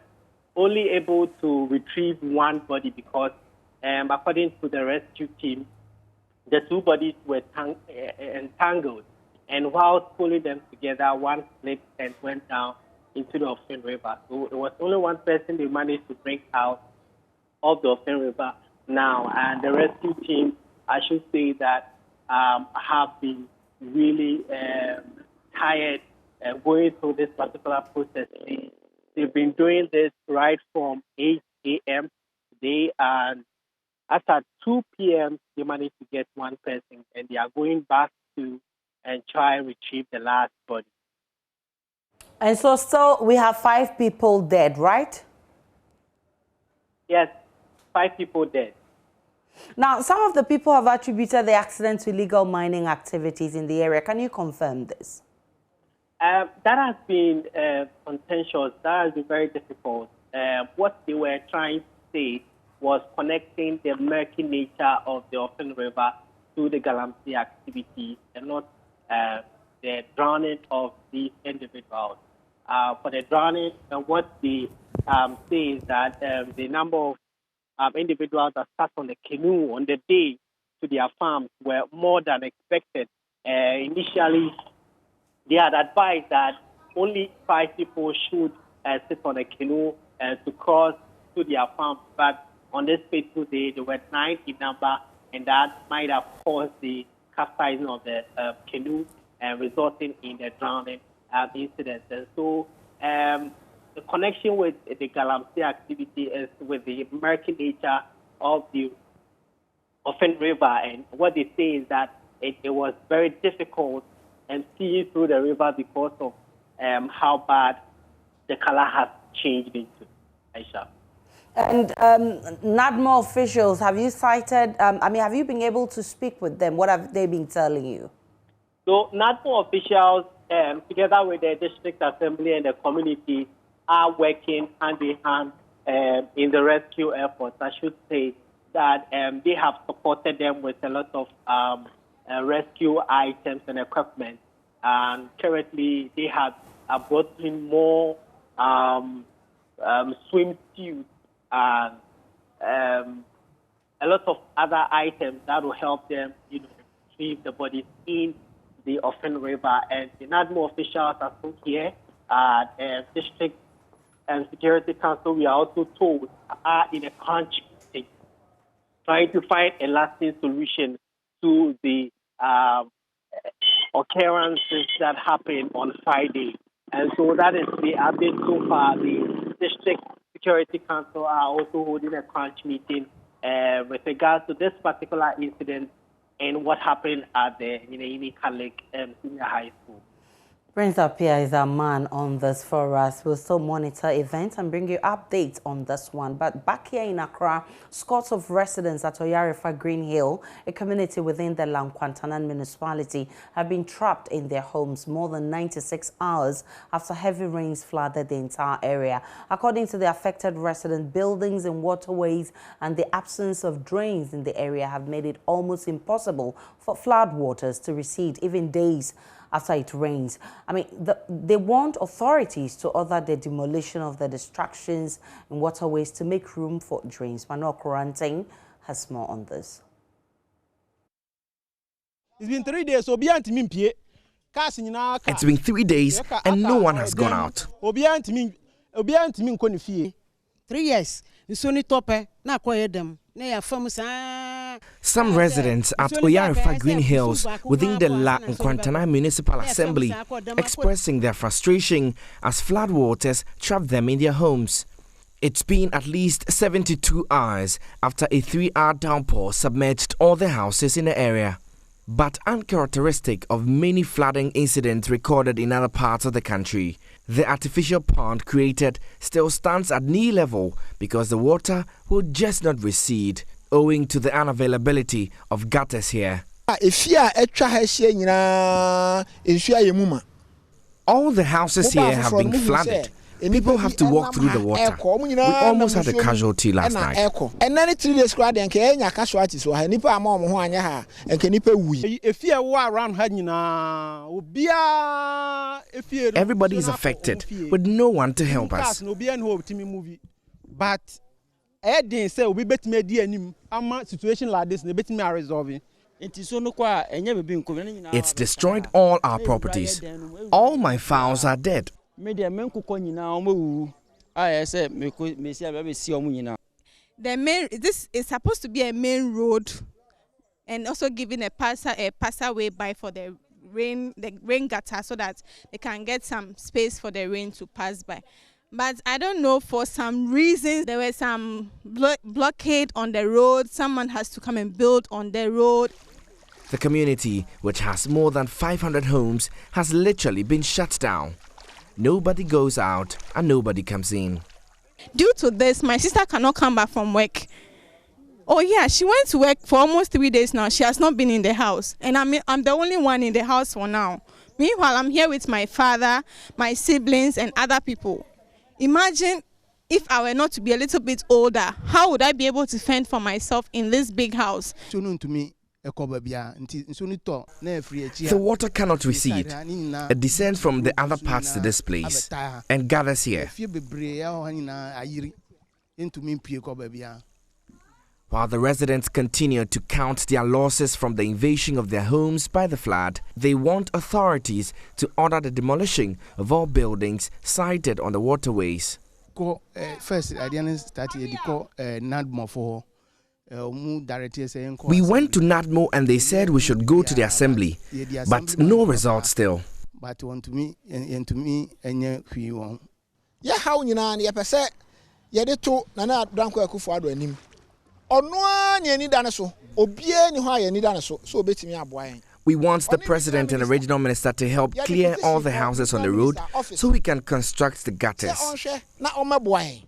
Speaker 19: only able to retrieve 1 body because according to the rescue team, the 2 bodies were entangled, and while pulling them together, 1 slipped and went down into the Offin River. So it was only 1 person they managed to bring out of the Offin River now, and the rescue team, I should say that, have been really tired going through this particular process. They've been doing this right from 8 a.m. today, and as at 2 p.m., they managed to get 1 person, and they are going back to and try and retrieve the last body.
Speaker 1: And so still we have 5 people dead, right?
Speaker 19: Yes, 5 people dead.
Speaker 1: Now, some of the people have attributed the accident to illegal mining activities in the area. Can you confirm this?
Speaker 19: That has been contentious. That has been very difficult. What they were trying to say was connecting the murky nature of the Offin River to the galamsey activities and not the drowning of these individuals. For the drowning, what they say is that the number of individuals that sat on the canoe on the day to their farms were more than expected. Initially, they had advised that only 5 people should sit on a canoe to cross to their farms, but on this fateful day, there were 9 in number, and that might have caused the capsizing of the canoe and resulting in the drowning incidents. And so the connection with the galamsey activity is with the murky nature of the Offin River, and what they say is that it was very difficult and see through the river because of how bad the color has changed into, Aisha.
Speaker 1: And NADMO officials, have you cited, have you been able to speak with them? What have they been telling you?
Speaker 19: So NADMO officials, together with the district assembly and the community, are working hand in hand in the rescue efforts. I should say that they have supported them with a lot of rescue items and equipment. And currently, they have brought in more swimsuits and a lot of other items that will help them, retrieve the bodies in the Offin River. And the NADMO officials are still here at District and Security Council. We are also told are in a crunch state, trying to find a lasting solution to the occurrences that happened on Friday. And so that is the update so far. The District Security Council are also holding a crunch meeting with regards to this particular incident and what happened at the Catholic Senior High School.
Speaker 1: Prince Apia is our man on this for us. We'll still monitor events and bring you updates on this one. But back here in Accra, scores of residents at Oyarifa Green Hill, a community within the Lankwantanan municipality, have been trapped in their homes more than 96 hours after heavy rains flooded the entire area. According to the affected residents, buildings and waterways and the absence of drains in the area have made it almost impossible for floodwaters to recede even days after it rains. I mean, they want authorities to order the demolition of the distractions in waterways to make room for drains. Manuel Quarantine has more on this.
Speaker 20: It's been 3 days, so
Speaker 21: it's been 3 days and no one has gone out.
Speaker 22: 3 years.
Speaker 21: Some residents at Oyarifa Green Hills within the La Nkwantana Municipal Assembly expressing their frustration as floodwaters trap them in their homes. It's been at least 72 hours after a 3-hour downpour submerged all the houses in the area. But uncharacteristic of many flooding incidents recorded in other parts of the country, the artificial pond created still stands at knee level because the water will just not recede, owing to the unavailability of gutters here. All the houses here have been flooded. People have to walk through the water. We almost had a casualty last night. Everybody is affected, with no one to help us.
Speaker 20: But situation like this, resolving.
Speaker 21: It's destroyed all our properties. All my fowls are dead.
Speaker 23: This is supposed to be a main road and also giving a passageway by for the rain gutter so that they can get some space for the rain to pass by. But I don't know, for some reasons there was some blockade on the road. Someone has to come and build on the road.
Speaker 21: The community, which has more than 500 homes, has literally been shut down. Nobody goes out and nobody comes in.
Speaker 23: Due to this, my sister cannot come back from work. Oh yeah, she went to work for almost 3 days now. She has not been in the house. And I'm the only one in the house for now. Meanwhile, I'm here with my father, my siblings, and other people. Imagine if I were not to be a little bit older, how would I be able to fend for myself in this big house?
Speaker 21: The water cannot recede. It descends from the other parts to this place and gathers here. While the residents continue to count their losses from the invasion of their homes by the flood, they want authorities to order the demolition of all buildings sited on the waterways.
Speaker 20: First, I didn't start here.
Speaker 21: We went to NADMO and they said we should go to the assembly, but no result still.
Speaker 20: But want to me and you.
Speaker 22: Yeah, how you know, yeah, per se, yeah, they told Nana Branco Kufuado and him. Or no, you need dinosaur, or be any higher, need dinosaur, so betting me up.
Speaker 21: We want the president and the regional minister to help clear all the houses on the road so we can construct the gutters.
Speaker 22: Not on my boy.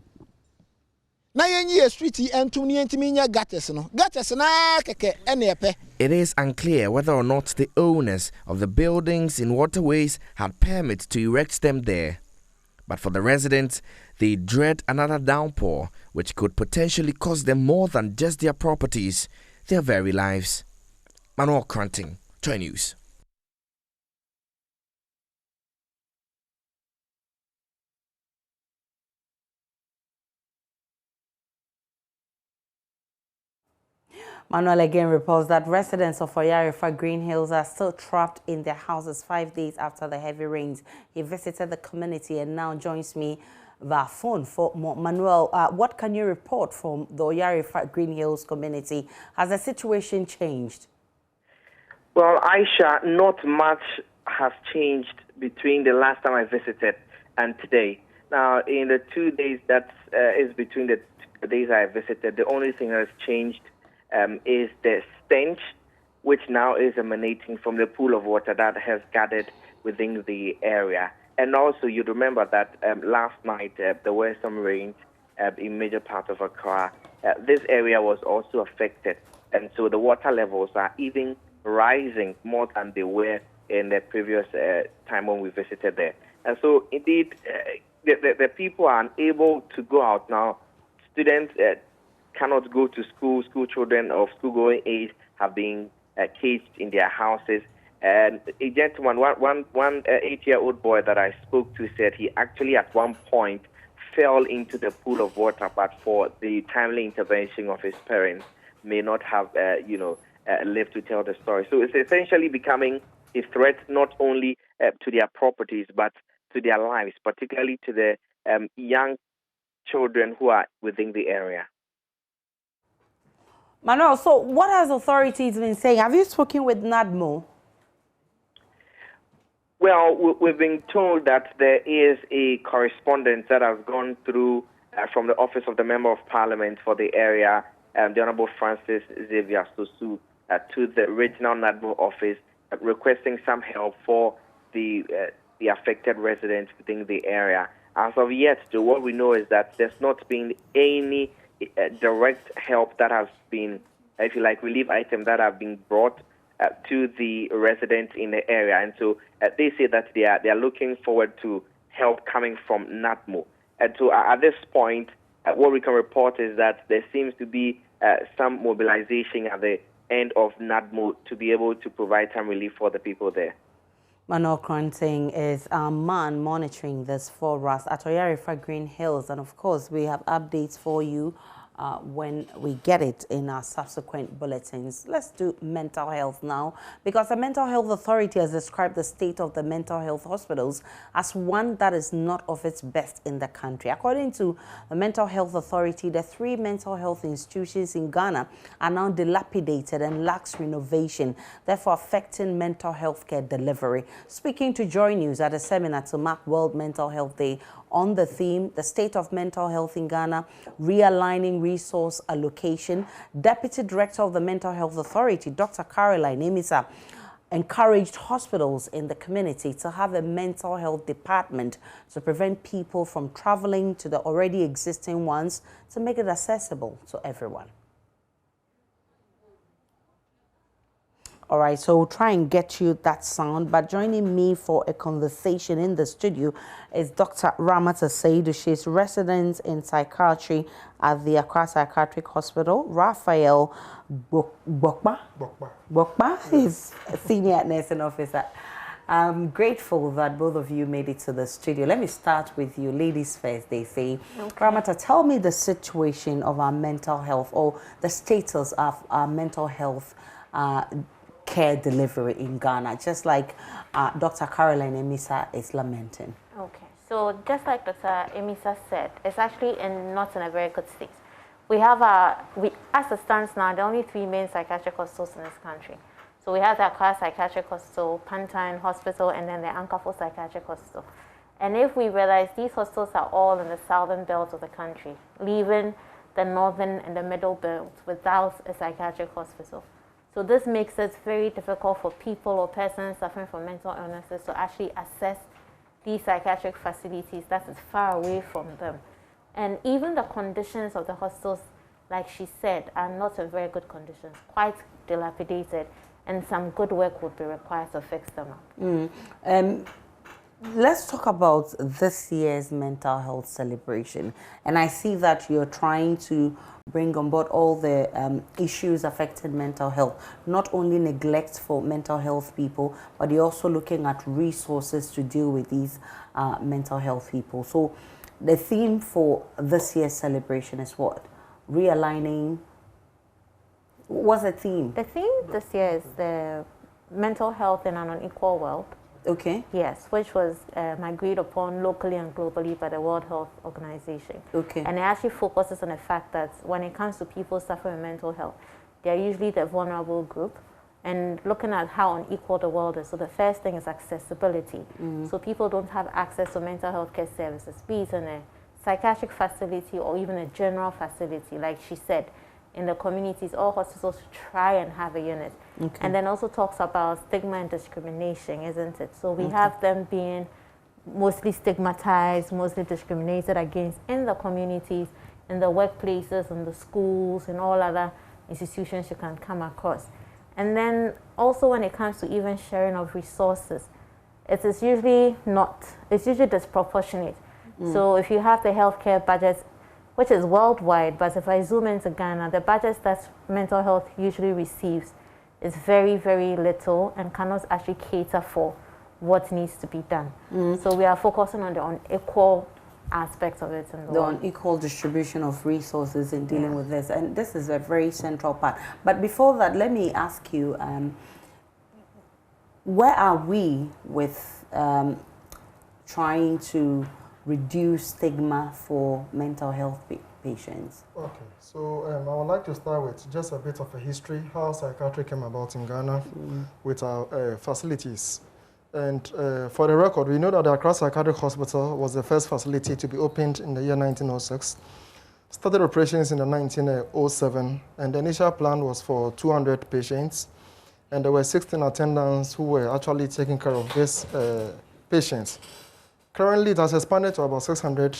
Speaker 21: It is unclear whether or not the owners of the buildings in waterways had permits to erect them there. But for the residents, they dread another downpour, which could potentially cost them more than just their properties, their very lives. Manuel Quarantine, JoyNews.
Speaker 1: Manuel again reports that residents of Oyarifa Green Hills are still trapped in their houses 5 days after the heavy rains. He visited the community and now joins me via phone for more. Manuel, what can you report from the Oyarifa Green Hills community? Has the situation changed?
Speaker 24: Well, Aisha, not much has changed between the last time I visited and today. Now, in the 2 days that is between the days I visited, the only thing that has changed is the stench, which now is emanating from the pool of water that has gathered within the area. And also, you'd remember that last night there were some rains in major parts of Accra. This area was also affected, and so the water levels are even rising more than they were in the previous time when we visited there. And so, indeed, the people are unable to go out now. Students cannot go to school. School children of school-going age have been caged in their houses. And a gentleman, one 8-year-old boy that I spoke to said he actually at one point fell into the pool of water, but for the timely intervention of his parents, may not have, lived to tell the story. So it's essentially becoming a threat not only to their properties, but to their lives, particularly to the young children who are within the area.
Speaker 1: Manuel, so what has authorities been saying? Have you spoken with NADMO?
Speaker 24: Well, we've been told that there is a correspondence that has gone through from the Office of the Member of Parliament for the area, the Honorable Francis Xavier Sosu, to the regional NADMO office, requesting some help for the affected residents within the area. As of yet, what we know is that there's not been any direct help that has been, if you like, relief items that have been brought to the residents in the area. And so they say that they are looking forward to help coming from NADMO. And so at this point, what we can report is that there seems to be some mobilization at the end of NADMO to be able to provide some relief for the people there.
Speaker 1: Manuel Kranting is a man monitoring this for us at Oyarifa Green Hills. And of course, we have updates for you when we get it in our subsequent bulletins. Let's do mental health now, because the Mental Health Authority has described the state of the mental health hospitals as one that is not of its best in the country. According to the Mental Health Authority, the 3 mental health institutions in Ghana are now dilapidated and lacks renovation, therefore affecting mental health care delivery. Speaking to JoyNews at a seminar to mark World Mental Health Day on the theme, the state of mental health in Ghana, realigning resource allocation, Deputy Director of the Mental Health Authority, Dr. Caroline Emisa, encouraged hospitals in the community to have a mental health department to prevent people from traveling to the already existing ones to make it accessible to everyone. All right, so we'll try and get you that sound. But joining me for a conversation in the studio is Dr. Ramata Saidu. She's resident in psychiatry at the Accra Psychiatric Hospital. Raphael Bokba is a senior nursing officer. I'm grateful that both of you made it to the studio. Let me start with you. Ladies first, they say. Okay. Ramata, tell me the situation of our mental health, or the status of our mental health care delivery in Ghana, just like Dr. Caroline Emisa is lamenting.
Speaker 2: Okay, so just like Dr. Emisa said, it's actually not in a very good state. We have, as it stands now, there are only 3 main psychiatric hospitals in this country. So we have the Accra Psychiatric Hospital, Pantine Hospital, and then the Ankafo Psychiatric Hospital. And if we realize these hospitals are all in the southern belt of the country, leaving the northern and the middle belt without a psychiatric hospital. So this makes it very difficult for people or persons suffering from mental illnesses to actually access these psychiatric facilities that is far away from them. And even the conditions of the hospitals, like she said, are not in very good conditions, quite dilapidated, and some good work would be required to fix them up.
Speaker 1: Let's talk about this year's mental health celebration. And I see that you're trying to bring on board all the issues affecting mental health, not only neglect for mental health people, but you're also looking at resources to deal with these mental health people. So the theme for this year's celebration is what? Realigning. What's the theme?
Speaker 2: The theme this year is the mental health in an unequal world.
Speaker 1: Okay.
Speaker 2: Yes, which was agreed upon locally and globally by the World Health Organization.
Speaker 1: Okay.
Speaker 2: And it actually focuses on the fact that when it comes to people suffering mental health, they're usually the vulnerable group. And looking at how unequal the world is, so the first thing is accessibility. So people don't have access to mental health care services, be it in a psychiatric facility or even a general facility. Like she said, in the communities, all hospitals try and have a unit.
Speaker 1: Okay.
Speaker 2: And then also talks about stigma and discrimination, isn't it? So we have them being mostly stigmatized, mostly discriminated against in the communities, in the workplaces, in the schools, and all other institutions you can come across. And then also when it comes to even sharing of resources, it is usually it's usually disproportionate. So if you have the healthcare budgets, which is worldwide, but if I zoom into Ghana, the budgets that mental health usually receives is very, very little and cannot actually cater for what needs to be done. So we are focusing on the unequal aspects of it. And
Speaker 1: the unequal distribution of resources in dealing with this. And this is a very central part. But before that, let me ask you, where are we with trying to reduce stigma for mental health patients?
Speaker 3: Okay, so I would like to start with just a bit of a history, how psychiatry came about in Ghana with our facilities. And for the record, we know that the Accra Psychiatric Hospital was the first facility to be opened in the year 1906. Started operations in the 1907, and the initial plan was for 200 patients. And there were 16 attendants who were actually taking care of these patients. Currently, it has expanded to about 600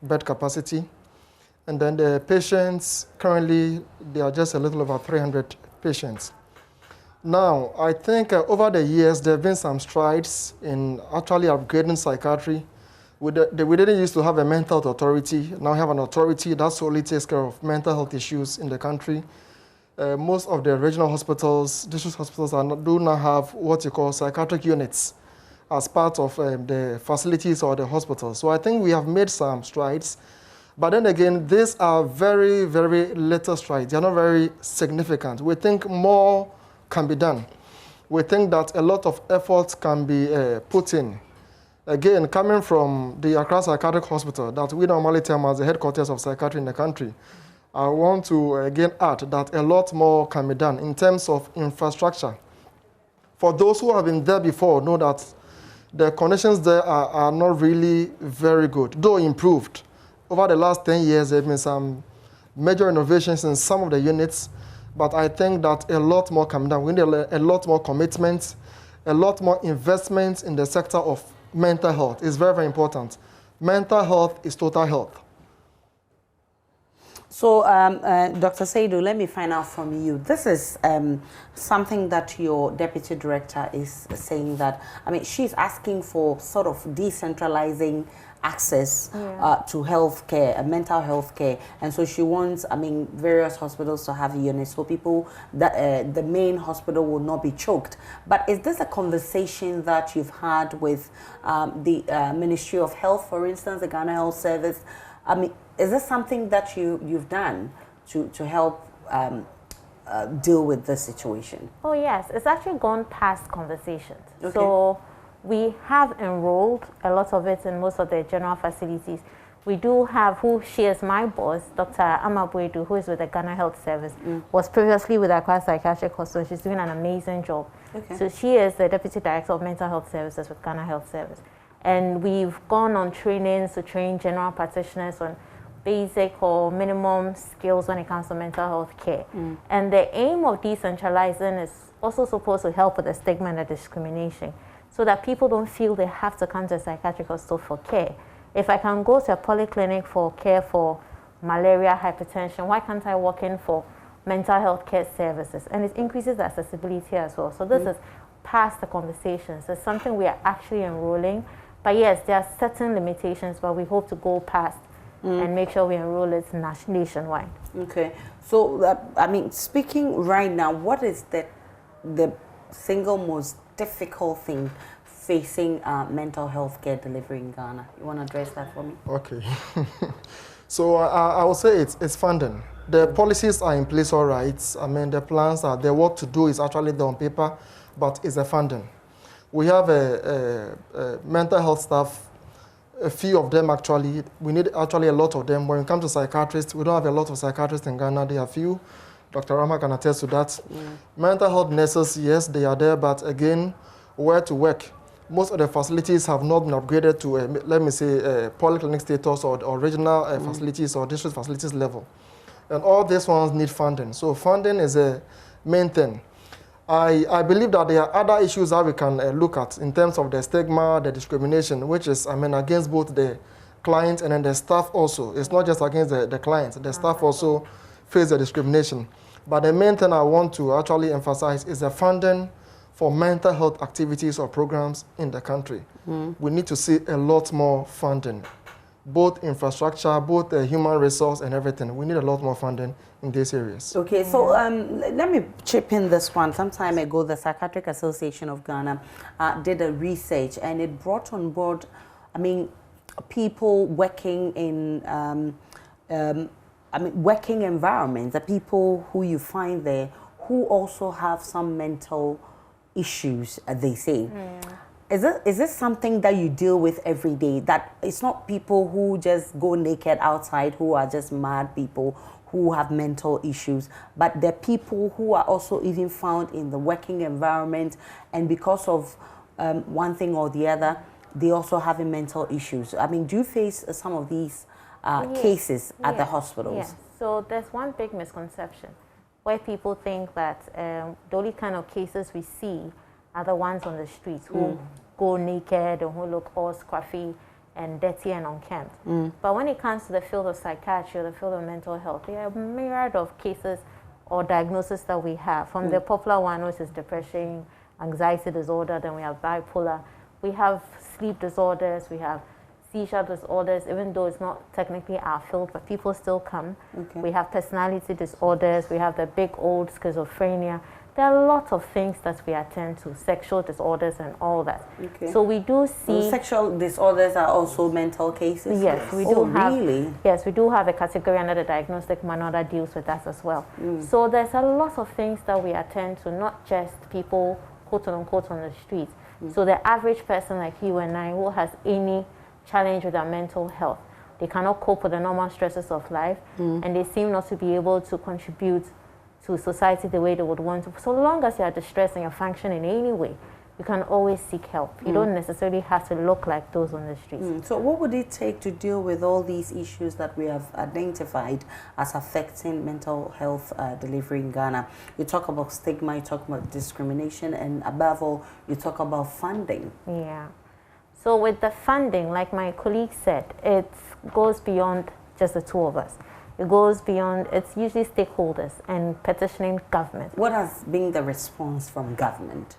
Speaker 3: bed capacity. And then the patients, currently, they are just a little over 300 patients. Now, I think over the years, there have been some strides in actually upgrading psychiatry. We didn't used to have a mental health authority. Now we have an authority that solely takes care of mental health issues in the country. Most of the regional hospitals, district hospitals, do not have what you call psychiatric units as part of the facilities or the hospitals. So I think we have made some strides. But then again, these are very, very little strides. They are not very significant. We think more can be done. We think that a lot of efforts can be put in. Again, coming from the Accra Psychiatric Hospital, that we normally term as the headquarters of psychiatry in the country, I want to again add that a lot more can be done in terms of infrastructure. For those who have been there before, know that the conditions there are not really very good, though improved. Over the last 10 years, there have been some major innovations in some of the units, but I think that a lot more can be done. We need a lot more commitment, a lot more investment in the sector of mental health. It's very, very important. Mental health is total health.
Speaker 1: So, Dr. Saidu, let me find out from you. This is something that your deputy director is saying that, I mean, she's asking for sort of decentralizing access to healthcare, mental health care. And so she wants, I mean, various hospitals to have units so people, that the main hospital will not be choked. But is this a conversation that you've had with the Ministry of Health, for instance, the Ghana Health Service? I mean, is this something that you've done to help deal with this situation?
Speaker 2: Oh, yes. It's actually gone past conversations.
Speaker 1: Okay.
Speaker 2: So we have enrolled a lot of it in most of the general facilities. We do have, she is my boss, Dr. Amabuedu, who is with the Ghana Health Service, was previously with Accra Psychiatric Hospital. She's doing an amazing job.
Speaker 1: Okay.
Speaker 2: So she is the Deputy Director of Mental Health Services with Ghana Health Service. And we've gone on trainings to train general practitioners on basic or minimum skills when it comes to mental health care. And the aim of decentralizing is also supposed to help with the stigma and the discrimination so that people don't feel they have to come to a psychiatric hospital for care. If I can go to a polyclinic for care for malaria, hypertension, why can't I walk in for mental health care services? And it increases accessibility as well. So this is past the conversations. It's something we are actually enrolling. But yes, there are certain limitations, but we hope to go past and make sure we enroll it nationwide.
Speaker 1: Okay. So, I mean, speaking right now, what is the single most difficult thing facing mental health care delivery in Ghana? You want to address that for me?
Speaker 3: Okay. So I will say it's funding. The policies are in place, all right. I mean, the plans are there. What to do is actually there on paper, but it's the funding. We have a mental health staff, a few of them actually. We need actually a lot of them. When it comes to psychiatrists, we don't have a lot of psychiatrists in Ghana. There are few. Dr. Rama can attest to that. Mental health nurses, yes, they are there, but again, where to work? Most of the facilities have not been upgraded to, let me say, polyclinic status or regional facilities or district facilities level. And all these ones need funding. So funding is a main thing. I believe that there are other issues that we can look at in terms of the stigma, the discrimination, which is, against both the client and then the staff also. It's not just against the client. The staff also face the discrimination. But the main thing I want to actually emphasize is the funding for mental health activities or programs in the country. We need to see a lot more funding, both infrastructure, both the human resource and everything. We need a lot more funding in these areas.
Speaker 1: Okay, so let me chip in this one. Some time ago, the Psychiatric Association of Ghana did a research, and it brought on board, people working in working environments, the people who you find there who also have some mental issues, they say. Is this something that you deal with every day? That it's not people who just go naked outside, who are just mad people who have mental issues, but they're people who are also even found in the working environment, and because of one thing or the other, they also have mental issues. Do you face some of these cases at the hospitals?
Speaker 2: Yes. So there's one big misconception where people think that the only kind of cases we see are the ones on the streets who go naked and who look all scruffy and dirty and unkempt. But when it comes to the field of psychiatry or the field of mental health, there are a myriad of cases or diagnoses that we have. From the popular one, which is depression, anxiety disorder, then we have bipolar, we have sleep disorders, we have seizure disorders, even though it's not technically our field, but people still come. We have personality disorders, we have the big old schizophrenia. There are lots of things that we attend to, sexual disorders and all that. So we do see...
Speaker 1: sexual disorders are also mental cases?
Speaker 2: Yes, we do have.
Speaker 1: Really?
Speaker 2: Yes, we do have a category under the diagnostic manual that deals with that as well. So there's a lot of things that we attend to, not just people, quote unquote, on the streets. So the average person like you and I who has any challenge with their mental health, they cannot cope with the normal stresses of life, and they seem not to be able to contribute to society the way they would want to. So long as you are distressed and you're functioning in any way, you can always seek help. You don't necessarily have to look like those on the streets.
Speaker 1: So what would it take to deal with all these issues that we have identified as affecting mental health delivery in Ghana? You talk about stigma, you talk about discrimination, and above all, you talk about funding.
Speaker 2: Yeah. So with the funding, like my colleague said, it goes beyond just the two of us. It goes beyond, it's usually stakeholders and petitioning government.
Speaker 1: What has been the response from government?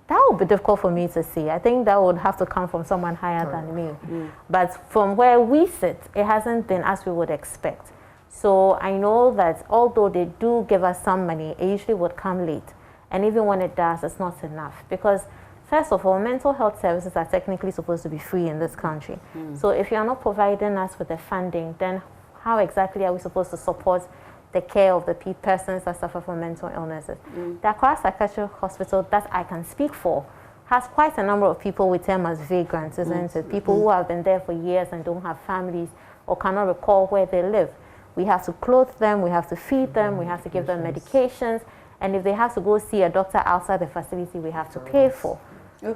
Speaker 2: That would be difficult for me to see. I think that would have to come from someone higher than me. But from where we sit, it hasn't been as we would expect. So I know that although they do give us some money, it usually would come late. And even when it does, it's not enough. Because first of all, mental health services are technically supposed to be free in this country. So if you're not providing us with the funding, then how exactly are we supposed to support the care of the persons that suffer from mental illnesses? The Accra Psychiatric Hospital that I can speak for has quite a number of people with them as vagrants, isn't it? People who have been there for years and don't have families or cannot recall where they live. We have to clothe them, we have to feed them, we have to give them medications, and if they have to go see a doctor outside the facility, we have to pay for.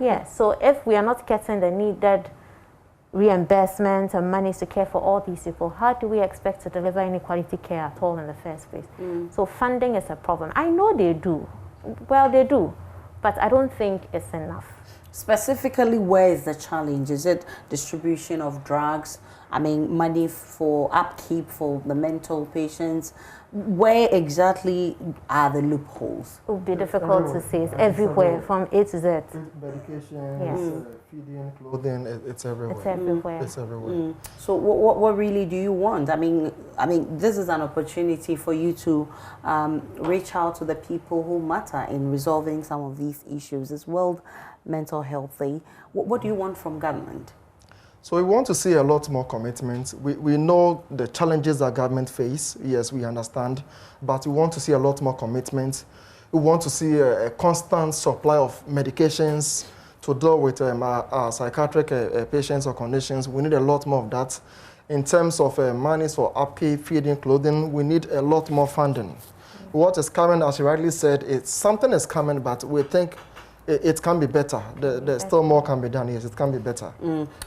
Speaker 2: Yeah, so if we are not getting the needed reimbursement and money to care for all these people, how do we expect to deliver any quality care at all in the first place? So funding is a problem. I know they do. Well, they do, but I don't think it's enough.
Speaker 1: Specifically, where is the challenge? Is it distribution of drugs? Money for upkeep for the mental patients? Where exactly are the loopholes?
Speaker 2: It would be difficult to say. It's everywhere, from A to Z.
Speaker 3: Medication, feeding, clothing, it's everywhere.
Speaker 2: It's everywhere.
Speaker 3: It's everywhere.
Speaker 1: So what really do you want? This is an opportunity for you to reach out to the people who matter in resolving some of these issues. It's World Mental Health Day. What do you want from government?
Speaker 3: So we want to see a lot more commitment. We know the challenges that government face. Yes, we understand. But we want to see a lot more commitment. We want to see a constant supply of medications to deal with our psychiatric patients or conditions. We need a lot more of that. In terms of money for upkeep, feeding, clothing, we need a lot more funding. What is coming, as you rightly said, something is coming, but we think it can be better. There's still more can be done. Yes, it can be better.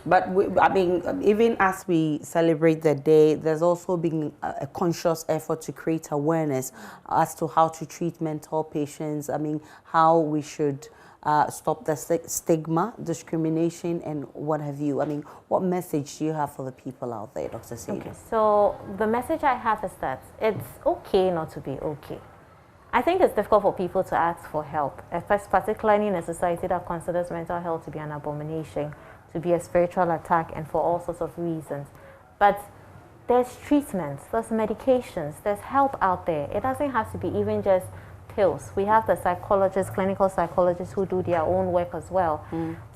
Speaker 1: But I mean, even as we celebrate the day, there's also been a conscious effort to create awareness as to how to treat mental patients. I mean, how we should stop the stigma, discrimination, and what have you. I mean, what message do you have for the people out there, Dr. Seydu?
Speaker 2: Okay, so the message I have is that it's okay not to be okay. I think it's difficult for people to ask for help, particularly in a society that considers mental health to be an abomination, to be a spiritual attack, and for all sorts of reasons. But there's treatments, there's medications, there's help out there. It doesn't have to be even just pills. We have the psychologists, clinical psychologists who do their own work as well.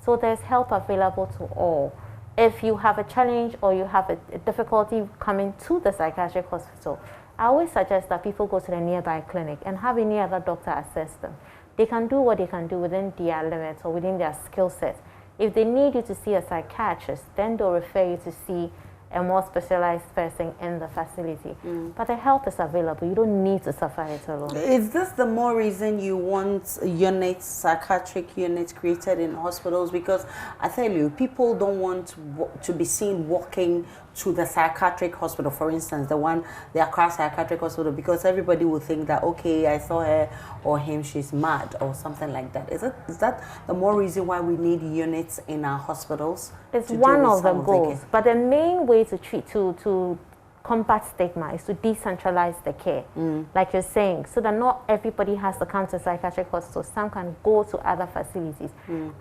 Speaker 2: So there's help available to all. If you have a challenge or you have a difficulty coming to the psychiatric hospital, I always suggest that people go to the nearby clinic and have any other doctor assess them. They can do what they can do within their limits or within their skill set. If they need you to see a psychiatrist, then they'll refer you to see a more specialized person in the facility. But the help is available. You don't need to suffer it alone.
Speaker 1: Is this the more reason you want units, psychiatric units created in hospitals? Because I tell you, people don't want to be seen walking to the psychiatric hospital, for instance, the Accra Psychiatric Hospital, because everybody will think that, okay, I saw her or him, she's mad or something like that. Is that the more reason why we need units in our hospitals?
Speaker 2: It's one of the goals, but the main way to combat stigma is to decentralize the care, like you're saying, so that not everybody has to come to psychiatric hospital. Some can go to other facilities.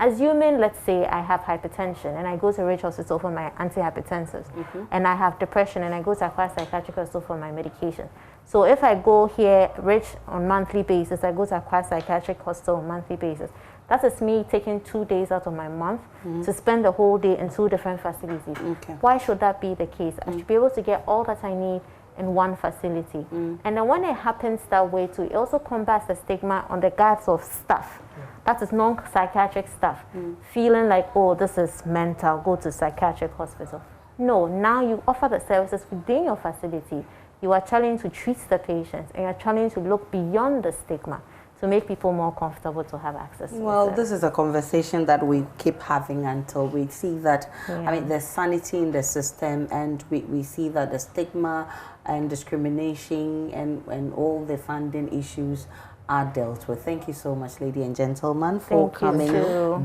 Speaker 2: Assuming, let's say, I have hypertension and I go to Rich Hospital for my antihypertensives, and I have depression and I go to Accra Psychiatric Hospital for my medication. So if I go here, Rich on monthly basis, I go to Accra Psychiatric Hospital on monthly basis. That is me taking 2 days out of my month to spend the whole day in 2 different facilities. Why should that be the case? I should be able to get all that I need in one facility. And then when it happens that way too, it also combats the stigma on the guards of staff. That is non-psychiatric staff, feeling like, oh, this is mental, go to psychiatric hospital. No, now you offer the services within your facility. You are challenged to treat the patients, and you're challenged to look beyond the stigma to make people more comfortable to have access to
Speaker 1: Well, this is a conversation that we keep having until we see that, I mean, there's sanity in the system, and we see that the stigma and discrimination and all the funding issues are dealt with. Thank you so much, ladies and gentlemen, for coming.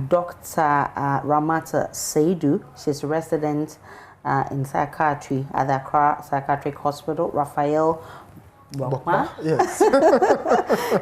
Speaker 1: Dr. Ramata Seydu, she's a resident in psychiatry at the Accra Psychiatric Hospital. Raphael Bokma,
Speaker 3: yes.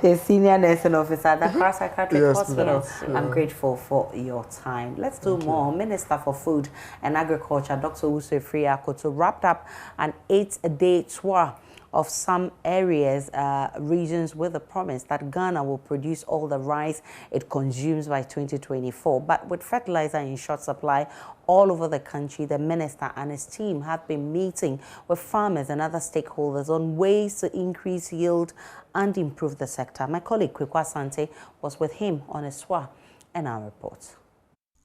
Speaker 1: a senior nursing officer at the Accra Psychiatric Hospital.
Speaker 3: Yes.
Speaker 1: I'm grateful for your time. Let's do more. Minister for Food and Agriculture, Dr. Owusu Afriyie-Akoto, wrapped up an 8-day tour of some areas, regions, with the promise that Ghana will produce all the rice it consumes by 2024. But with fertilizer in short supply all over the country, the minister and his team have been meeting with farmers and other stakeholders on ways to increase yield and improve the sector. My colleague Kwekwa Sante was with him on a tour, and our report.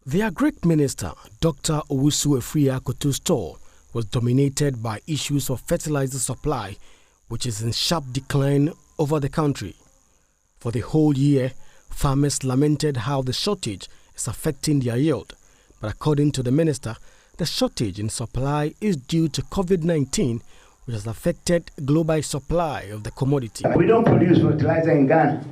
Speaker 4: The Agric Minister, Dr. Owusu Afriyie-Akoto's tour was dominated by issues of fertilizer supply, which is in sharp decline over the country. For the whole year, farmers lamented how the shortage is affecting their yield. But according to the minister, the shortage in supply is due to COVID-19, which has affected global supply of the commodity.
Speaker 5: We don't produce fertilizer in Ghana.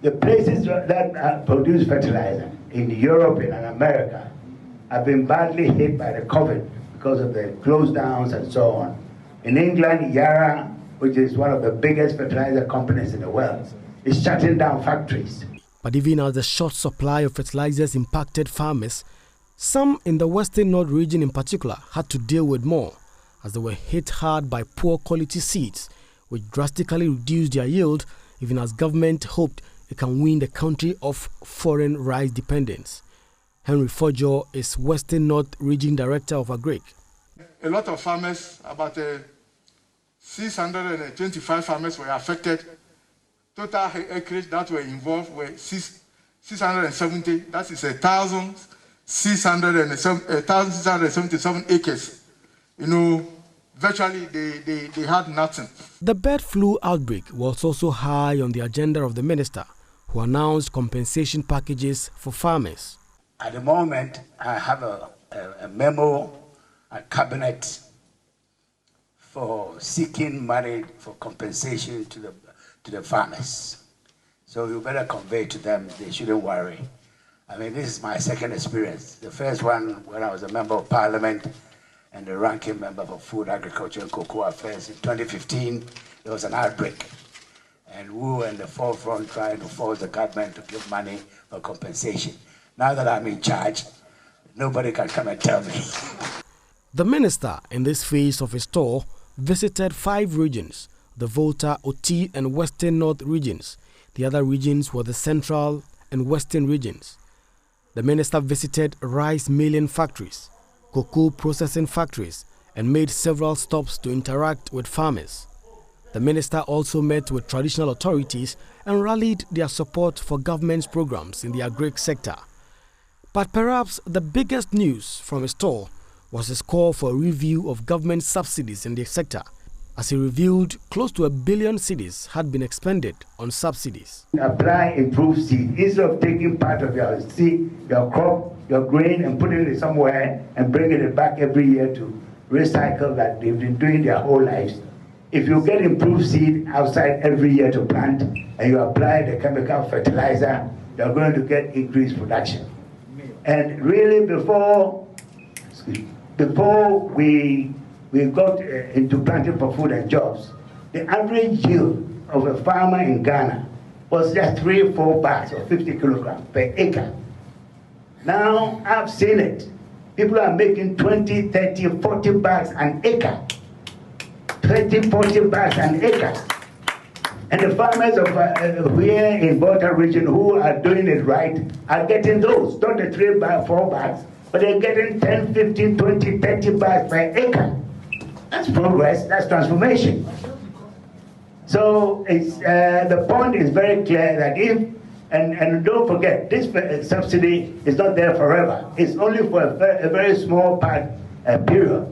Speaker 5: The places that produce fertilizer in Europe and in America have been badly hit by the COVID because of the close downs and so on. In England, Yara, which is one of the biggest fertilizer companies in the world, is shutting down factories.
Speaker 4: But even as the short supply of fertilizers impacted farmers, some in the Western North region in particular had to deal with more, as they were hit hard by poor quality seeds, which drastically reduced their yield, even as government hoped it can wean the country of foreign rice dependence. Henry Fojo is Western North Region Director of Agric.
Speaker 6: A lot of farmers, about 625 farmers were affected. Total acreage that were involved were 670. That is 1,677 acres. You know, virtually they had nothing.
Speaker 4: The bird flu outbreak was also high on the agenda of the minister, who announced compensation packages for farmers.
Speaker 5: At the moment, I have a memo, a cabinet for seeking money for compensation to the farmers. So you better convey to them, they shouldn't worry. I mean, this is my second experience. The first one when I was a member of parliament and the ranking member for Food, Agriculture and Cocoa Affairs in 2015, there was an outbreak. And we were in the forefront trying to force the government to give money for compensation. Now that I'm in charge, nobody can come and tell me.
Speaker 4: The minister, in this phase of his tour, visited 5 regions, the Volta, Oti and Western North regions. The other regions were the Central and Western regions. The minister visited rice milling factories, cocoa processing factories, and made several stops to interact with farmers. The minister also met with traditional authorities and rallied their support for government's programs in the agric sector. But perhaps the biggest news from his tour was his call for a review of government subsidies in the sector, as he revealed close to 1 billion cedis had been expended on subsidies.
Speaker 5: Apply improved seed. Instead of taking part of your seed, your crop, your grain, and putting it somewhere and bringing it back every year to recycle that they've been doing their whole lives. If you get improved seed outside every year to plant and you apply the chemical fertilizer, you're going to get increased production. And really before we got into planting for food and jobs, the average yield of a farmer in Ghana was just 3-4 bags or 50 kilograms per acre. Now I've seen it. People are making 20, 30, 40 bags an acre. 30, 40 bags an acre. And the farmers of here in Volta region who are doing it right are getting those, not the 3 bags, 4 bags, but they're getting 10, 15, 20, 30 bags per acre. That's progress, that's transformation. So it's, the point is very clear that if, and don't forget, this subsidy is not there forever. It's only for a very small period.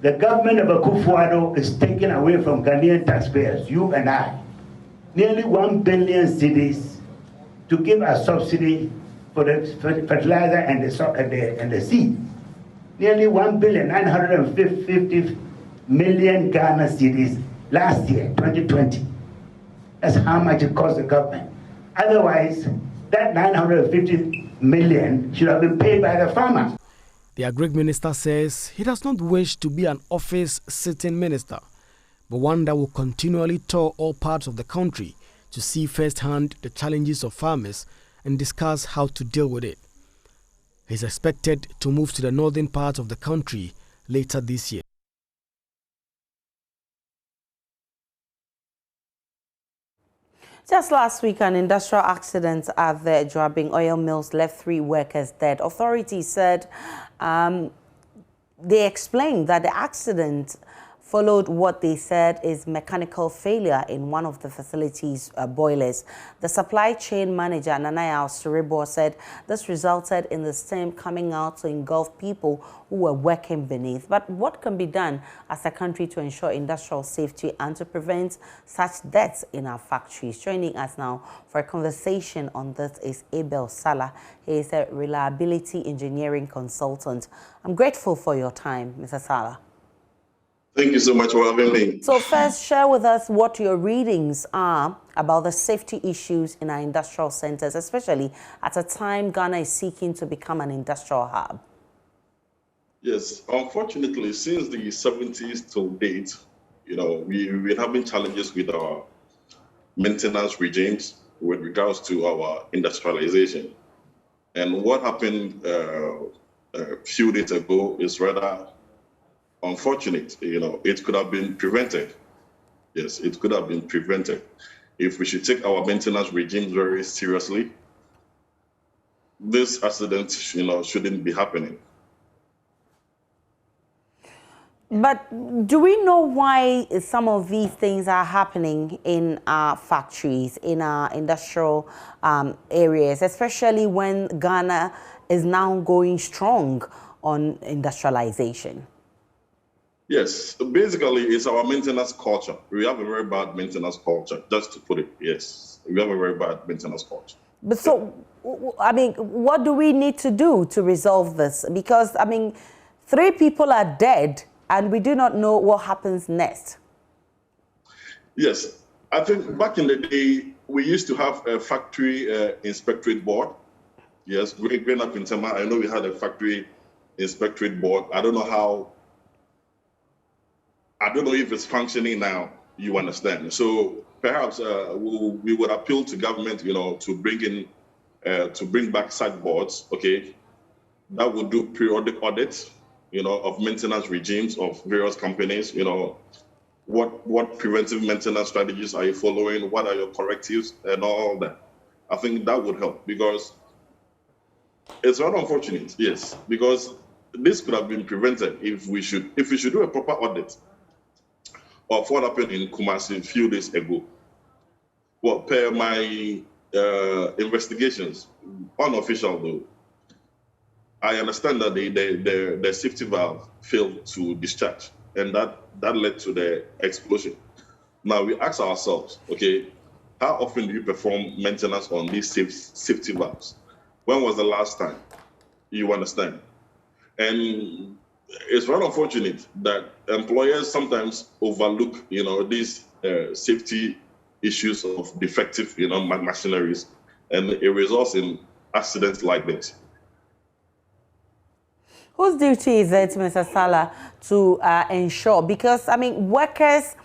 Speaker 5: The government of Akufo-Addo is taking away from Ghanaian taxpayers, you and I, nearly 1 billion cedis to give a subsidy for the fertilizer and the seed. Nearly 1,950 million Ghana cedis last year, 2020. That's how much it cost the government. Otherwise, that 950 million should have been paid by the farmers.
Speaker 4: The Agric Minister says he does not wish to be an office-sitting minister, but one that will continually tour all parts of the country to see firsthand the challenges of farmers and discuss how to deal with it. He is expected to move to the northern part of the country later this year.
Speaker 1: Just last week, an industrial accident at the Joabing oil mills left 3 workers dead. Authorities said they explained that the accident followed what they said is mechanical failure in one of the facility's boilers. The supply chain manager, Nanaya Osiribo, said this resulted in the steam coming out to engulf people who were working beneath. But what can be done as a country to ensure industrial safety and to prevent such deaths in our factories? Joining us now for a conversation on this is Abel Salah. He is a reliability engineering consultant. I'm grateful for your time, Mr. Salah.
Speaker 7: Thank you so much for having me.
Speaker 1: So first, share with us what your readings are about the safety issues in our industrial centers, especially at a time Ghana is seeking to become an industrial hub.
Speaker 7: Yes, unfortunately, since the 70s to date, we've been having challenges with our maintenance regimes with regards to our industrialization. And what happened a few days ago is rather unfortunate. It could have been prevented. Yes, it could have been prevented. If we should take our maintenance regimes very seriously, this accident, shouldn't be happening.
Speaker 1: But do we know why some of these things are happening in our factories, in our industrial areas, especially when Ghana is now going strong on industrialization?
Speaker 7: Yes, basically it's our maintenance culture. We have a very bad maintenance culture, just to put it, yes. We have a very bad maintenance culture.
Speaker 1: But so, I mean, what do we need to do to resolve this? Because, I mean, 3 people are dead and we do not know what happens next.
Speaker 7: Yes, I think back in the day, we used to have a factory inspectorate board. Yes, growing up in Tema, I know we had a factory inspectorate board. I don't know if it's functioning now, you understand. So perhaps we would appeal to government, to bring back such boards, okay, that would do periodic audits, of maintenance regimes of various companies, what preventive maintenance strategies are you following, what are your correctives and all that. I think that would help because it's very unfortunate, yes, because this could have been prevented if we should do a proper audit of what happened in Kumasi a few days ago. Well, per my investigations, unofficial though, I understand that the safety valve failed to discharge, and that led to the explosion. Now we ask ourselves, okay, how often do you perform maintenance on these safety valves? When was the last time? You understand? And it's very unfortunate that employers sometimes overlook, these safety issues of defective, machineries, and it results in accidents like this.
Speaker 1: Whose duty is it, Mr. Salah, to ensure? Because, I mean, workers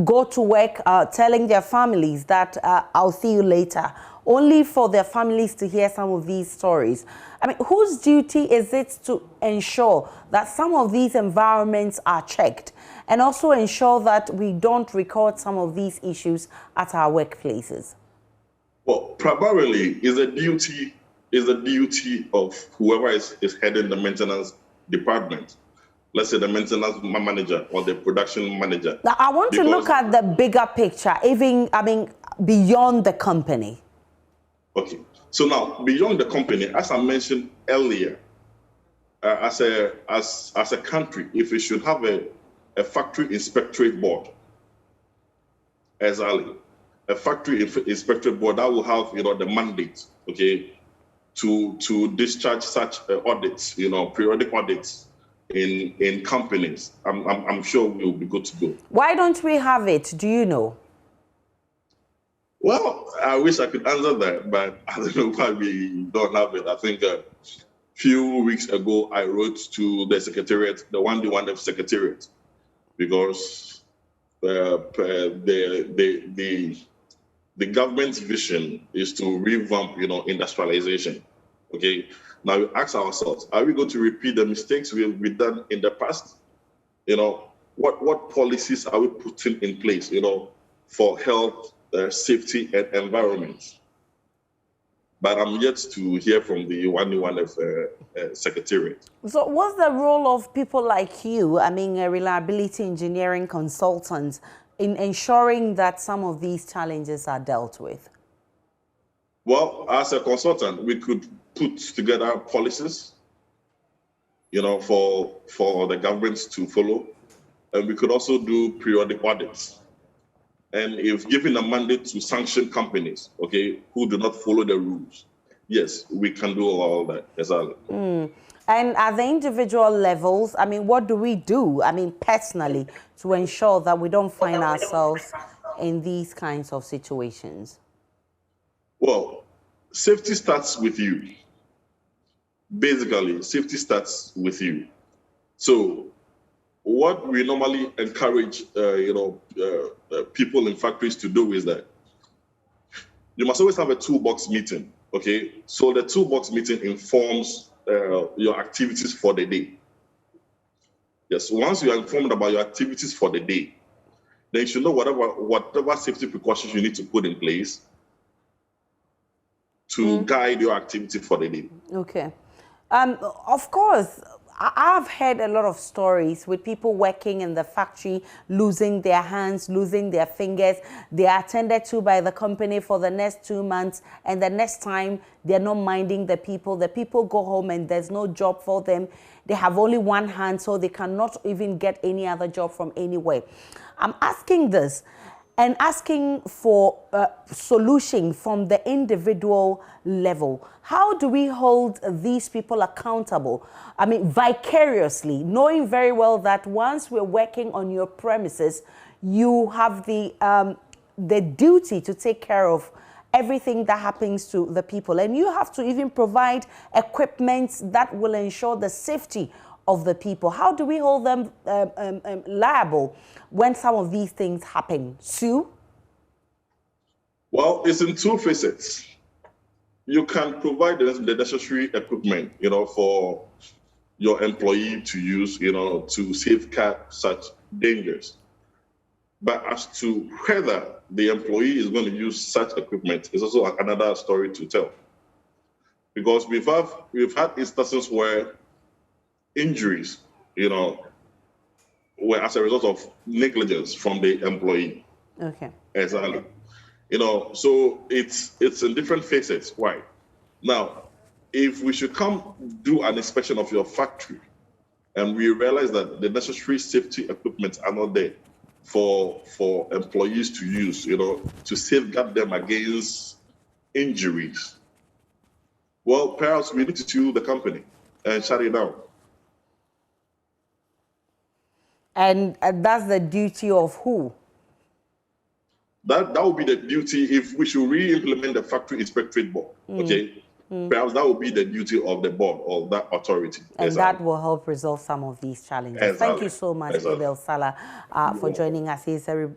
Speaker 1: go to work telling their families that I'll see you later, only for their families to hear some of these stories. I mean, whose duty is it to ensure that some of these environments are checked and also ensure that we don't record some of these issues at our workplaces?
Speaker 7: Well, primarily is the duty of whoever is heading the maintenance department. Let's say the maintenance manager or the production manager.
Speaker 1: Now, I want to look at the bigger picture, even, I mean, beyond the company.
Speaker 7: Okay. So now, beyond the company, as I mentioned earlier, as a country, if we should have a factory inspectorate board, exactly, a factory inspectorate board that will have, the mandate, okay, to discharge such audits, periodic audits in companies, I'm sure we'll be good to go.
Speaker 1: Why don't we have it? Do you know?
Speaker 7: Well, I wish I could answer that, but I don't know why we don't have it. I think a few weeks ago, I wrote to the secretariat, the one secretariat, because the government's vision is to revamp, industrialization. Okay. Now we ask ourselves, are we going to repeat the mistakes we've done in the past? What policies are we putting in place, for health, safety and environment? But I'm yet to hear from the one secretariat.
Speaker 1: So what's the role of people like you, I mean, reliability engineering consultants, in ensuring that some of these challenges are dealt with?
Speaker 7: Well, as a consultant, we could put together policies, for the governments to follow. And we could also do periodic audits. And if given a mandate to sanction companies, okay, who do not follow the rules, yes, we can do all that, exactly.
Speaker 1: And at the individual levels, I mean, what do we do, I mean, personally, to ensure that we don't find ourselves in these kinds of situations?
Speaker 7: Well, safety starts with you. Basically, safety starts with you. So what we normally encourage, people in factories to do is that you must always have a toolbox meeting, okay? So the toolbox meeting informs your activities for the day. Yes, once you are informed about your activities for the day, then you should know whatever safety precautions you need to put in place to guide your activity for the day.
Speaker 1: Okay. Of course, I've heard a lot of stories with people working in the factory, losing their hands, losing their fingers. They are attended to by the company for the next 2 months, and the next time they're not minding the people. The people go home and there's no job for them. They have only one hand, so they cannot even get any other job from anywhere. I'm asking this and asking for a solution from the individual level. How do we hold these people accountable? I mean, vicariously, knowing very well that once we're working on your premises, you have the duty to take care of everything that happens to the people. And you have to even provide equipment that will ensure the safety of the people. How do we hold them liable when some of these things happen? Sue?
Speaker 7: Well, it's in two facets. You can provide the necessary equipment, for your employee to use, to safeguard such dangers. But as to whether the employee is going to use such equipment is also another story to tell. Because we've had instances where injuries, were as a result of negligence from the employee.
Speaker 1: Okay.
Speaker 7: Exactly. So it's in different phases. Why? Now, if we should come do an inspection of your factory and we realize that the necessary safety equipment are not there for employees to use, to safeguard them against injuries, well, perhaps we need to sue the company and shut it down.
Speaker 1: And that's the duty of who?
Speaker 7: That would be the duty if we should re-implement the factory inspectorate board, okay? Perhaps that would be the duty of the board or that authority.
Speaker 1: And that will help resolve some of these challenges.
Speaker 7: Exactly.
Speaker 1: Thank you so much, Abel Salah, for joining us. He's a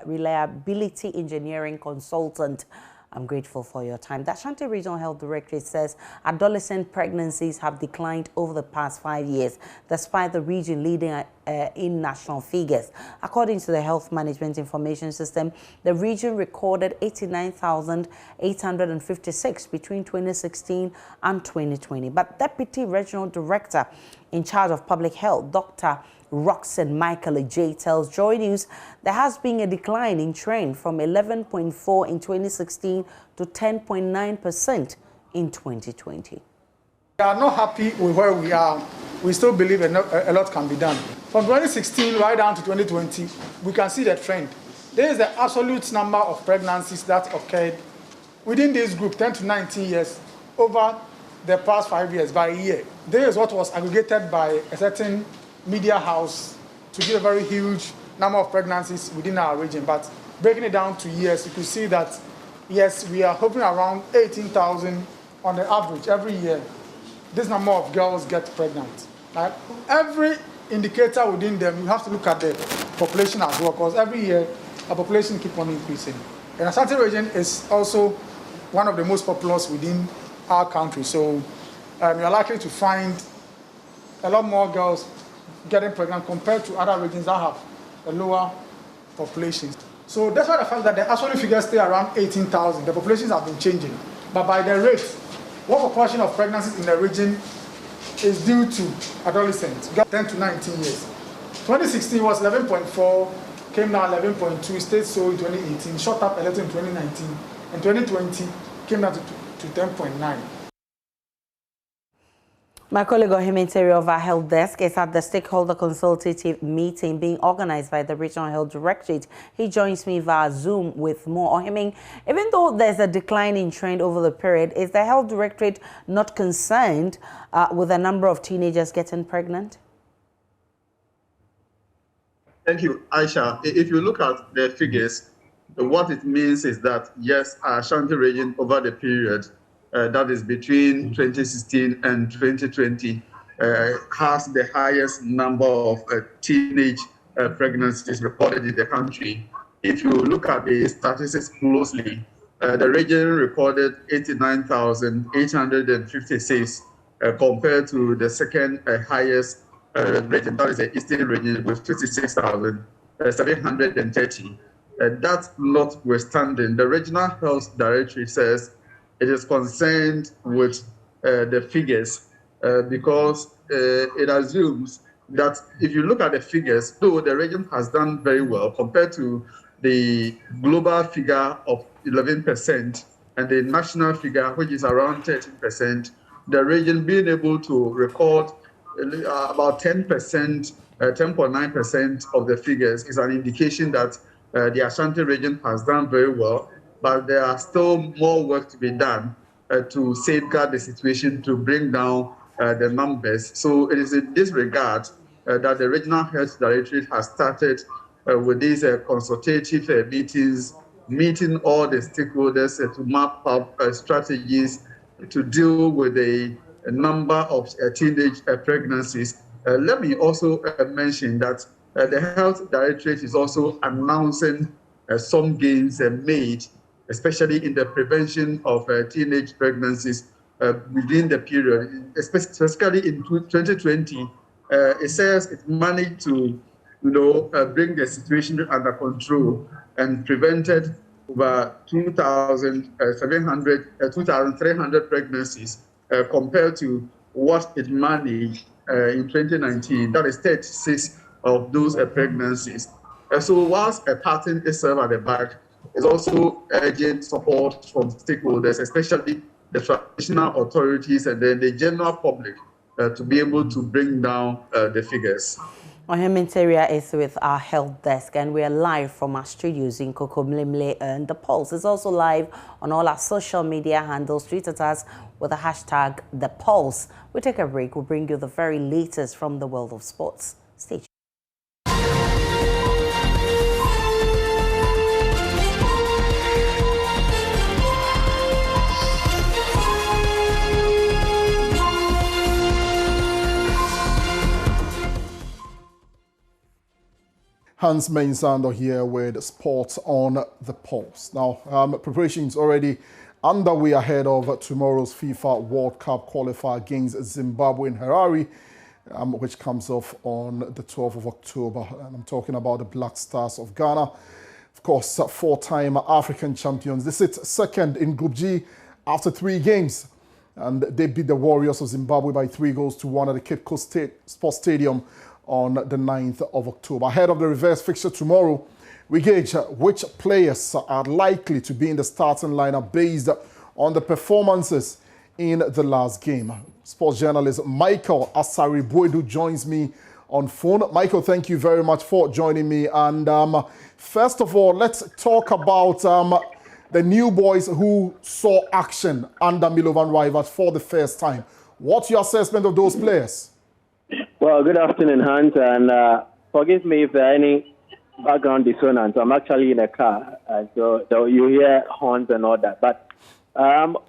Speaker 1: reliability engineering consultant. I'm grateful for your time. The Ashanti Regional Health Directorate says adolescent pregnancies have declined over the past 5 years, despite the region leading in national figures. According to the Health Management Information System, the region recorded 89,856 between 2016 and 2020. But Deputy Regional Director in charge of Public Health, Dr. Roxanne Michael J tells JoyNews there has been a decline in trend from 11.4 in 2016 to 10.9% in 2020.
Speaker 22: We are not happy with where we are. We still believe a lot can be done. From 2016 right down to 2020, we can see the trend. There is the absolute number of pregnancies that occurred within this group, 10 to 19 years, over the past 5 years by a year. There is what was aggregated by a certain media house to give a very huge number of pregnancies within our region. But breaking it down to years, you can see that, yes, we are hovering around 18,000 on the average every year. This number of girls get pregnant. Like every indicator within them, you have to look at the population as well, because every year our population keeps on increasing. And the Ashanti region is also one of the most populous within our country. So you're likely to find a lot more girls getting pregnant compared to other regions that have a lower population. So that's why the fact that the absolute figures stay around 18,000. The populations have been changing. But by the rate, what proportion of pregnancies in the region is due to adolescents, 10 to 19 years? 2016 was 11.4, came down 11.2, stayed so in 2018, shot up a little in 2019, and 2020 came down to 10.9.
Speaker 1: My colleague Ohiminteri of our health desk is at the stakeholder consultative meeting being organized by the Regional Health Directorate. He joins me via Zoom with more. Ohimin, even though there's a decline in trend over the period, is the Health Directorate not concerned with the number of teenagers getting pregnant?
Speaker 8: Thank you, Aisha. If you look at the figures, what it means is that, yes, our Ashanti region over the period, that is between 2016 and 2020, has the highest number of teenage pregnancies recorded in the country. If you look at the statistics closely, the region recorded 89,856 compared to the second highest region, that is the Eastern region, with 56,730. That notwithstanding, the Regional Health Directorate says it is concerned with the figures because it assumes that if you look at the figures, though the region has done very well compared to the global figure of 11% and the national figure, which is around 13%, the region being able to record about 10%, 10.9% of the figures is an indication that the Ashanti region has done very well, but there are still more work to be done to safeguard the situation, to bring down the numbers. So it is in this regard that the Regional Health Directorate has started with these consultative meetings, meeting all the stakeholders to map up strategies to deal with a number of teenage pregnancies. Let me also mention that the Health Directorate is also announcing some gains made, especially in the prevention of teenage pregnancies within the period, specifically in 2020. It says it managed to, bring the situation under control and prevented over 2,300 pregnancies compared to what it managed in 2019. That is 36 of those pregnancies. So whilst a pattern is served at the back, it's also urgent support from stakeholders, especially the traditional authorities and then the general public, to be able to bring down the figures.
Speaker 1: Oheminteria is with our health desk, and we are live from our studios in Kokomlemle, and The Pulse is also live on all our social media handles. Tweet at us with the hashtag The Pulse. We take a break. We'll bring you the very latest from the world of sports. Stay tuned.
Speaker 9: Hans Mainsando here with sports on The Pulse. Now, preparations already underway ahead of tomorrow's FIFA World Cup qualifier against Zimbabwe in Harare, which comes off on the 12th of October. And I'm talking about the Black Stars of Ghana. Of course, four-time African champions. They sit second in Group G after 3 games. And they beat the Warriors of Zimbabwe by 3-1 at the Cape Coast Sports Stadium on the 9th of October. Ahead of the reverse fixture tomorrow, we gauge which players are likely to be in the starting lineup based on the performances in the last game. Sports journalist Michael Asari-Boedu joins me on phone. Michael, thank you very much for joining me. And first of all, let's talk about the new boys who saw action under Milovan Rivers for the first time. What's your assessment of those players?
Speaker 10: Well, good afternoon, Hans, and forgive me if there are any background dissonance. I'm actually in a car, so you hear horns and all that. But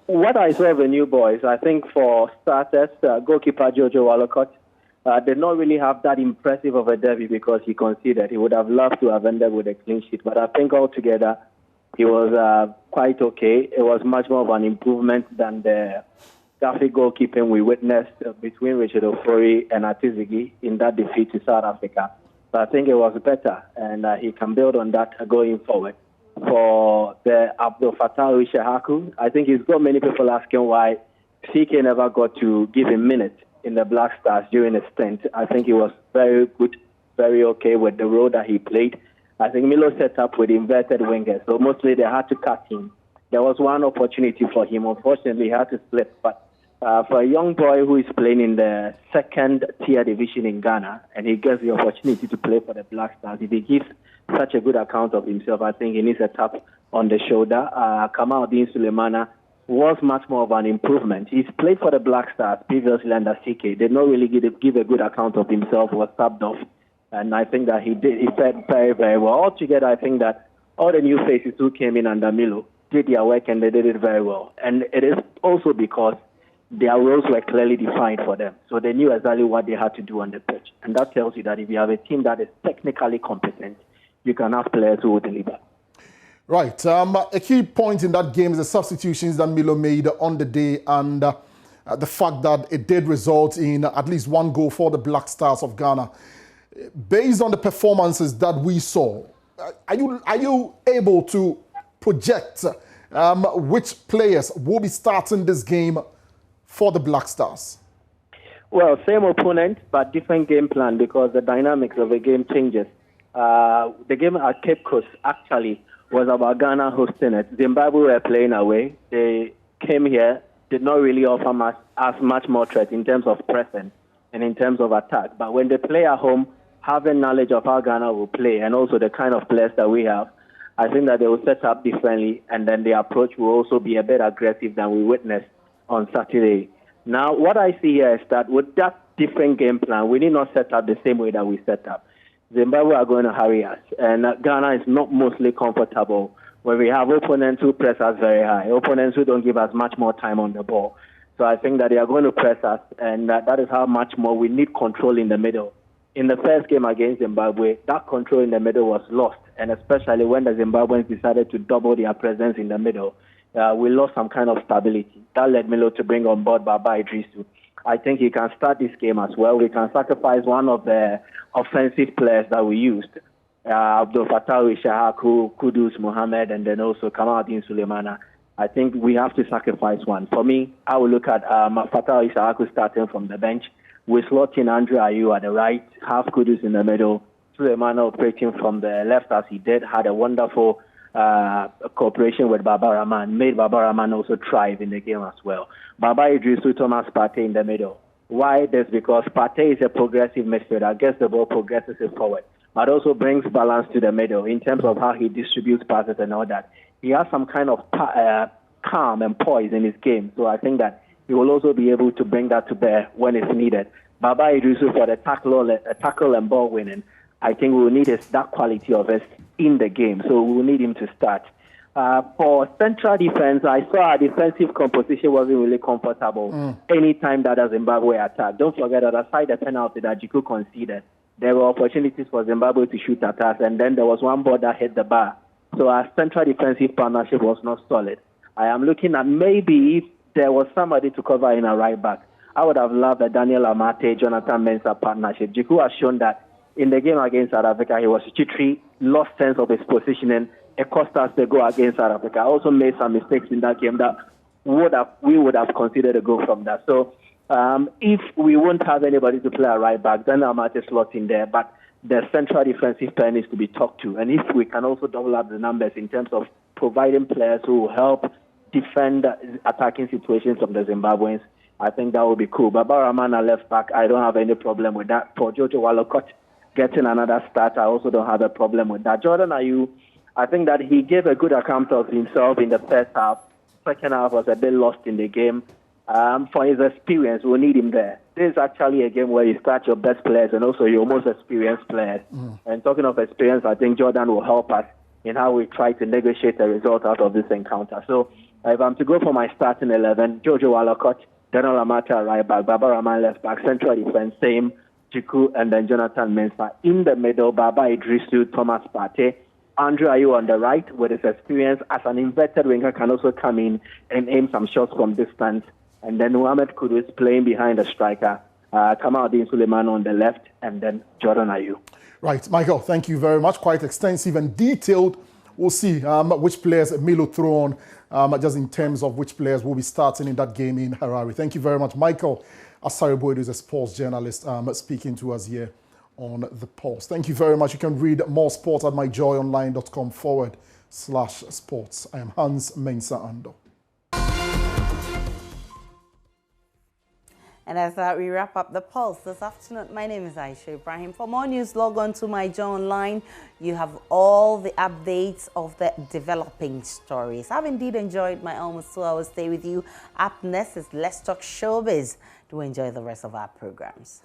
Speaker 10: what I saw of the new boys, I think for starters, goalkeeper Jojo Walcott did not really have that impressive of a debut because he conceded. He would have loved to have ended with a clean sheet, but I think altogether he was quite okay. It was much more of an improvement than the graphic goalkeeping we witnessed between Richard Ofori and Atizigi in that defeat to South Africa. So I think it was better, and he can build on that going forward. For the Abdul Fattah Shehaku, I think he's got many people asking why CK never got to give him minutes in the Black Stars during his stint. I think he was very good, very okay with the role that he played. I think Milo set up with inverted wingers, so mostly they had to cut him. There was one opportunity for him. Unfortunately, he had to slip, but for a young boy who is playing in the second-tier division in Ghana, and he gets the opportunity to play for the Black Stars, if he gives such a good account of himself, I think he needs a tap on the shoulder. Kamaldeen Sulemana was much more of an improvement. He's played for the Black Stars previously under CK. Did not really give a good account of himself, was subbed off. And I think that he fared very, very well. Altogether, I think that all the new faces who came in under Milo did their work and they did it very well. And it is also because their roles were clearly defined for them. So they knew exactly what they had to do on the pitch. And that tells you that if you have a team that is technically competent, you can have players who will deliver.
Speaker 9: Right. A key point in that game is the substitutions that Milo made on the day and the fact that it did result in at least one goal for the Black Stars of Ghana. Based on the performances that we saw, are you able to project which players will be starting this game for the Black Stars?
Speaker 10: Well, same opponent, but different game plan because the dynamics of the game changes. The game at Cape Coast actually was about Ghana hosting it. Zimbabwe were playing away. They came here, did not really offer as much more threat in terms of presence and in terms of attack. But when they play at home, having knowledge of how Ghana will play and also the kind of players that we have, I think that they will set up differently, and then the approach will also be a bit aggressive than we witnessed on Saturday. Now, what I see here is that with that different game plan, we need not set up the same way that we set up. Zimbabwe are going to hurry us, and Ghana is not mostly comfortable when we have opponents who press us very high, opponents who don't give us much more time on the ball. So I think that they are going to press us, and that is how much more we need control in the middle. In the first game against Zimbabwe, that control in the middle was lost, and especially when the Zimbabweans decided to double their presence in the middle, we lost some kind of stability. That led Milo to bring on board Baba Idrisu. I think he can start this game as well. We can sacrifice one of the offensive players that we used, Abdul Fattah Ishahaku, Kudus Mohammed, and then also Kamaldeen Sulemana. I think we have to sacrifice one. For me, I will look at Fattah Ishahaku starting from the bench. We slot in Andre Ayew at the right, have Kudus in the middle, Sulemana operating from the left as he did, had a wonderful cooperation with Baba Rahman, made Baba Rahman also thrive in the game as well. Baba Idrisu, Thomas Partey in the middle. Why? That's because Partey is a progressive midfielder, gets the ball, progresses it forward, but also brings balance to the middle in terms of how he distributes passes and all that. He has some kind of calm and poise in his game, so I think that he will also be able to bring that to bear when it's needed. Baba Idrisu for the tackle and ball winning, I think we will need that quality of us in the game, so we will need him to start. For central defense, I saw our defensive composition wasn't really comfortable anytime that Zimbabwe attacked. Don't forget that aside the penalty that Jiku conceded, there were opportunities for Zimbabwe to shoot at us, and then there was one ball that hit the bar. So our central defensive partnership was not solid. I am looking at maybe if there was somebody to cover in a right back, I would have loved a Daniel Amate, Jonathan Mensah partnership. Jiku has shown that in the game against South Africa, he was jittery, lost sense of his positioning. It cost us the goal against South Africa. Also made some mistakes in that game that we would have considered a goal from that. So if we won't have anybody to play a right back, then Amate slot in there. But the central defensive pair needs to be talked to. And if we can also double up the numbers in terms of providing players who will help defend attacking situations of the Zimbabweans, I think that would be cool. Baba Rahman at left back, I don't have any problem with that. For Jojo Walcott getting another start, I also don't have a problem with that. Jordan Ayew, I think that he gave a good account of himself in the first half. Second half was a bit lost in the game. For his experience, we'll need him there. This is actually a game where you start your best players and also your most experienced players. And talking of experience, I think Jordan will help us in how we try to negotiate a result out of this encounter. So if I'm to go for my starting 11, Jojo Walcott, Daniel Amata right back, Baba Rahman left back, central defense, same, Jiku, and then Jonathan Mensah. In the middle, Baba Idrisu, Thomas Partey, Andre Ayew on the right with his experience as an inverted winger can also come in and aim some shots from distance. And then Mohamed Kudus playing behind the striker, Kamaldeen Sulemana on the left, and then Jordan Ayew.
Speaker 9: Right, Michael, thank you very much. Quite extensive and detailed. We'll see which players Milo throw on, just in terms of which players will be starting in that game in Harare. Thank you very much, Michael Asariboidu is a sports journalist speaking to us here on The Pulse. Thank you very much. You can read more sports at myjoyonline.com/sports. I am Hans Mensah Ando.
Speaker 1: And as we wrap up The Pulse this afternoon, my name is Aisha Ibrahim. For more news, log on to My Joy Online. You have all the updates of the developing stories. I've indeed enjoyed my almost 2 hours stay with you. Up next is Let's Talk Showbiz. Do enjoy the rest of our programs.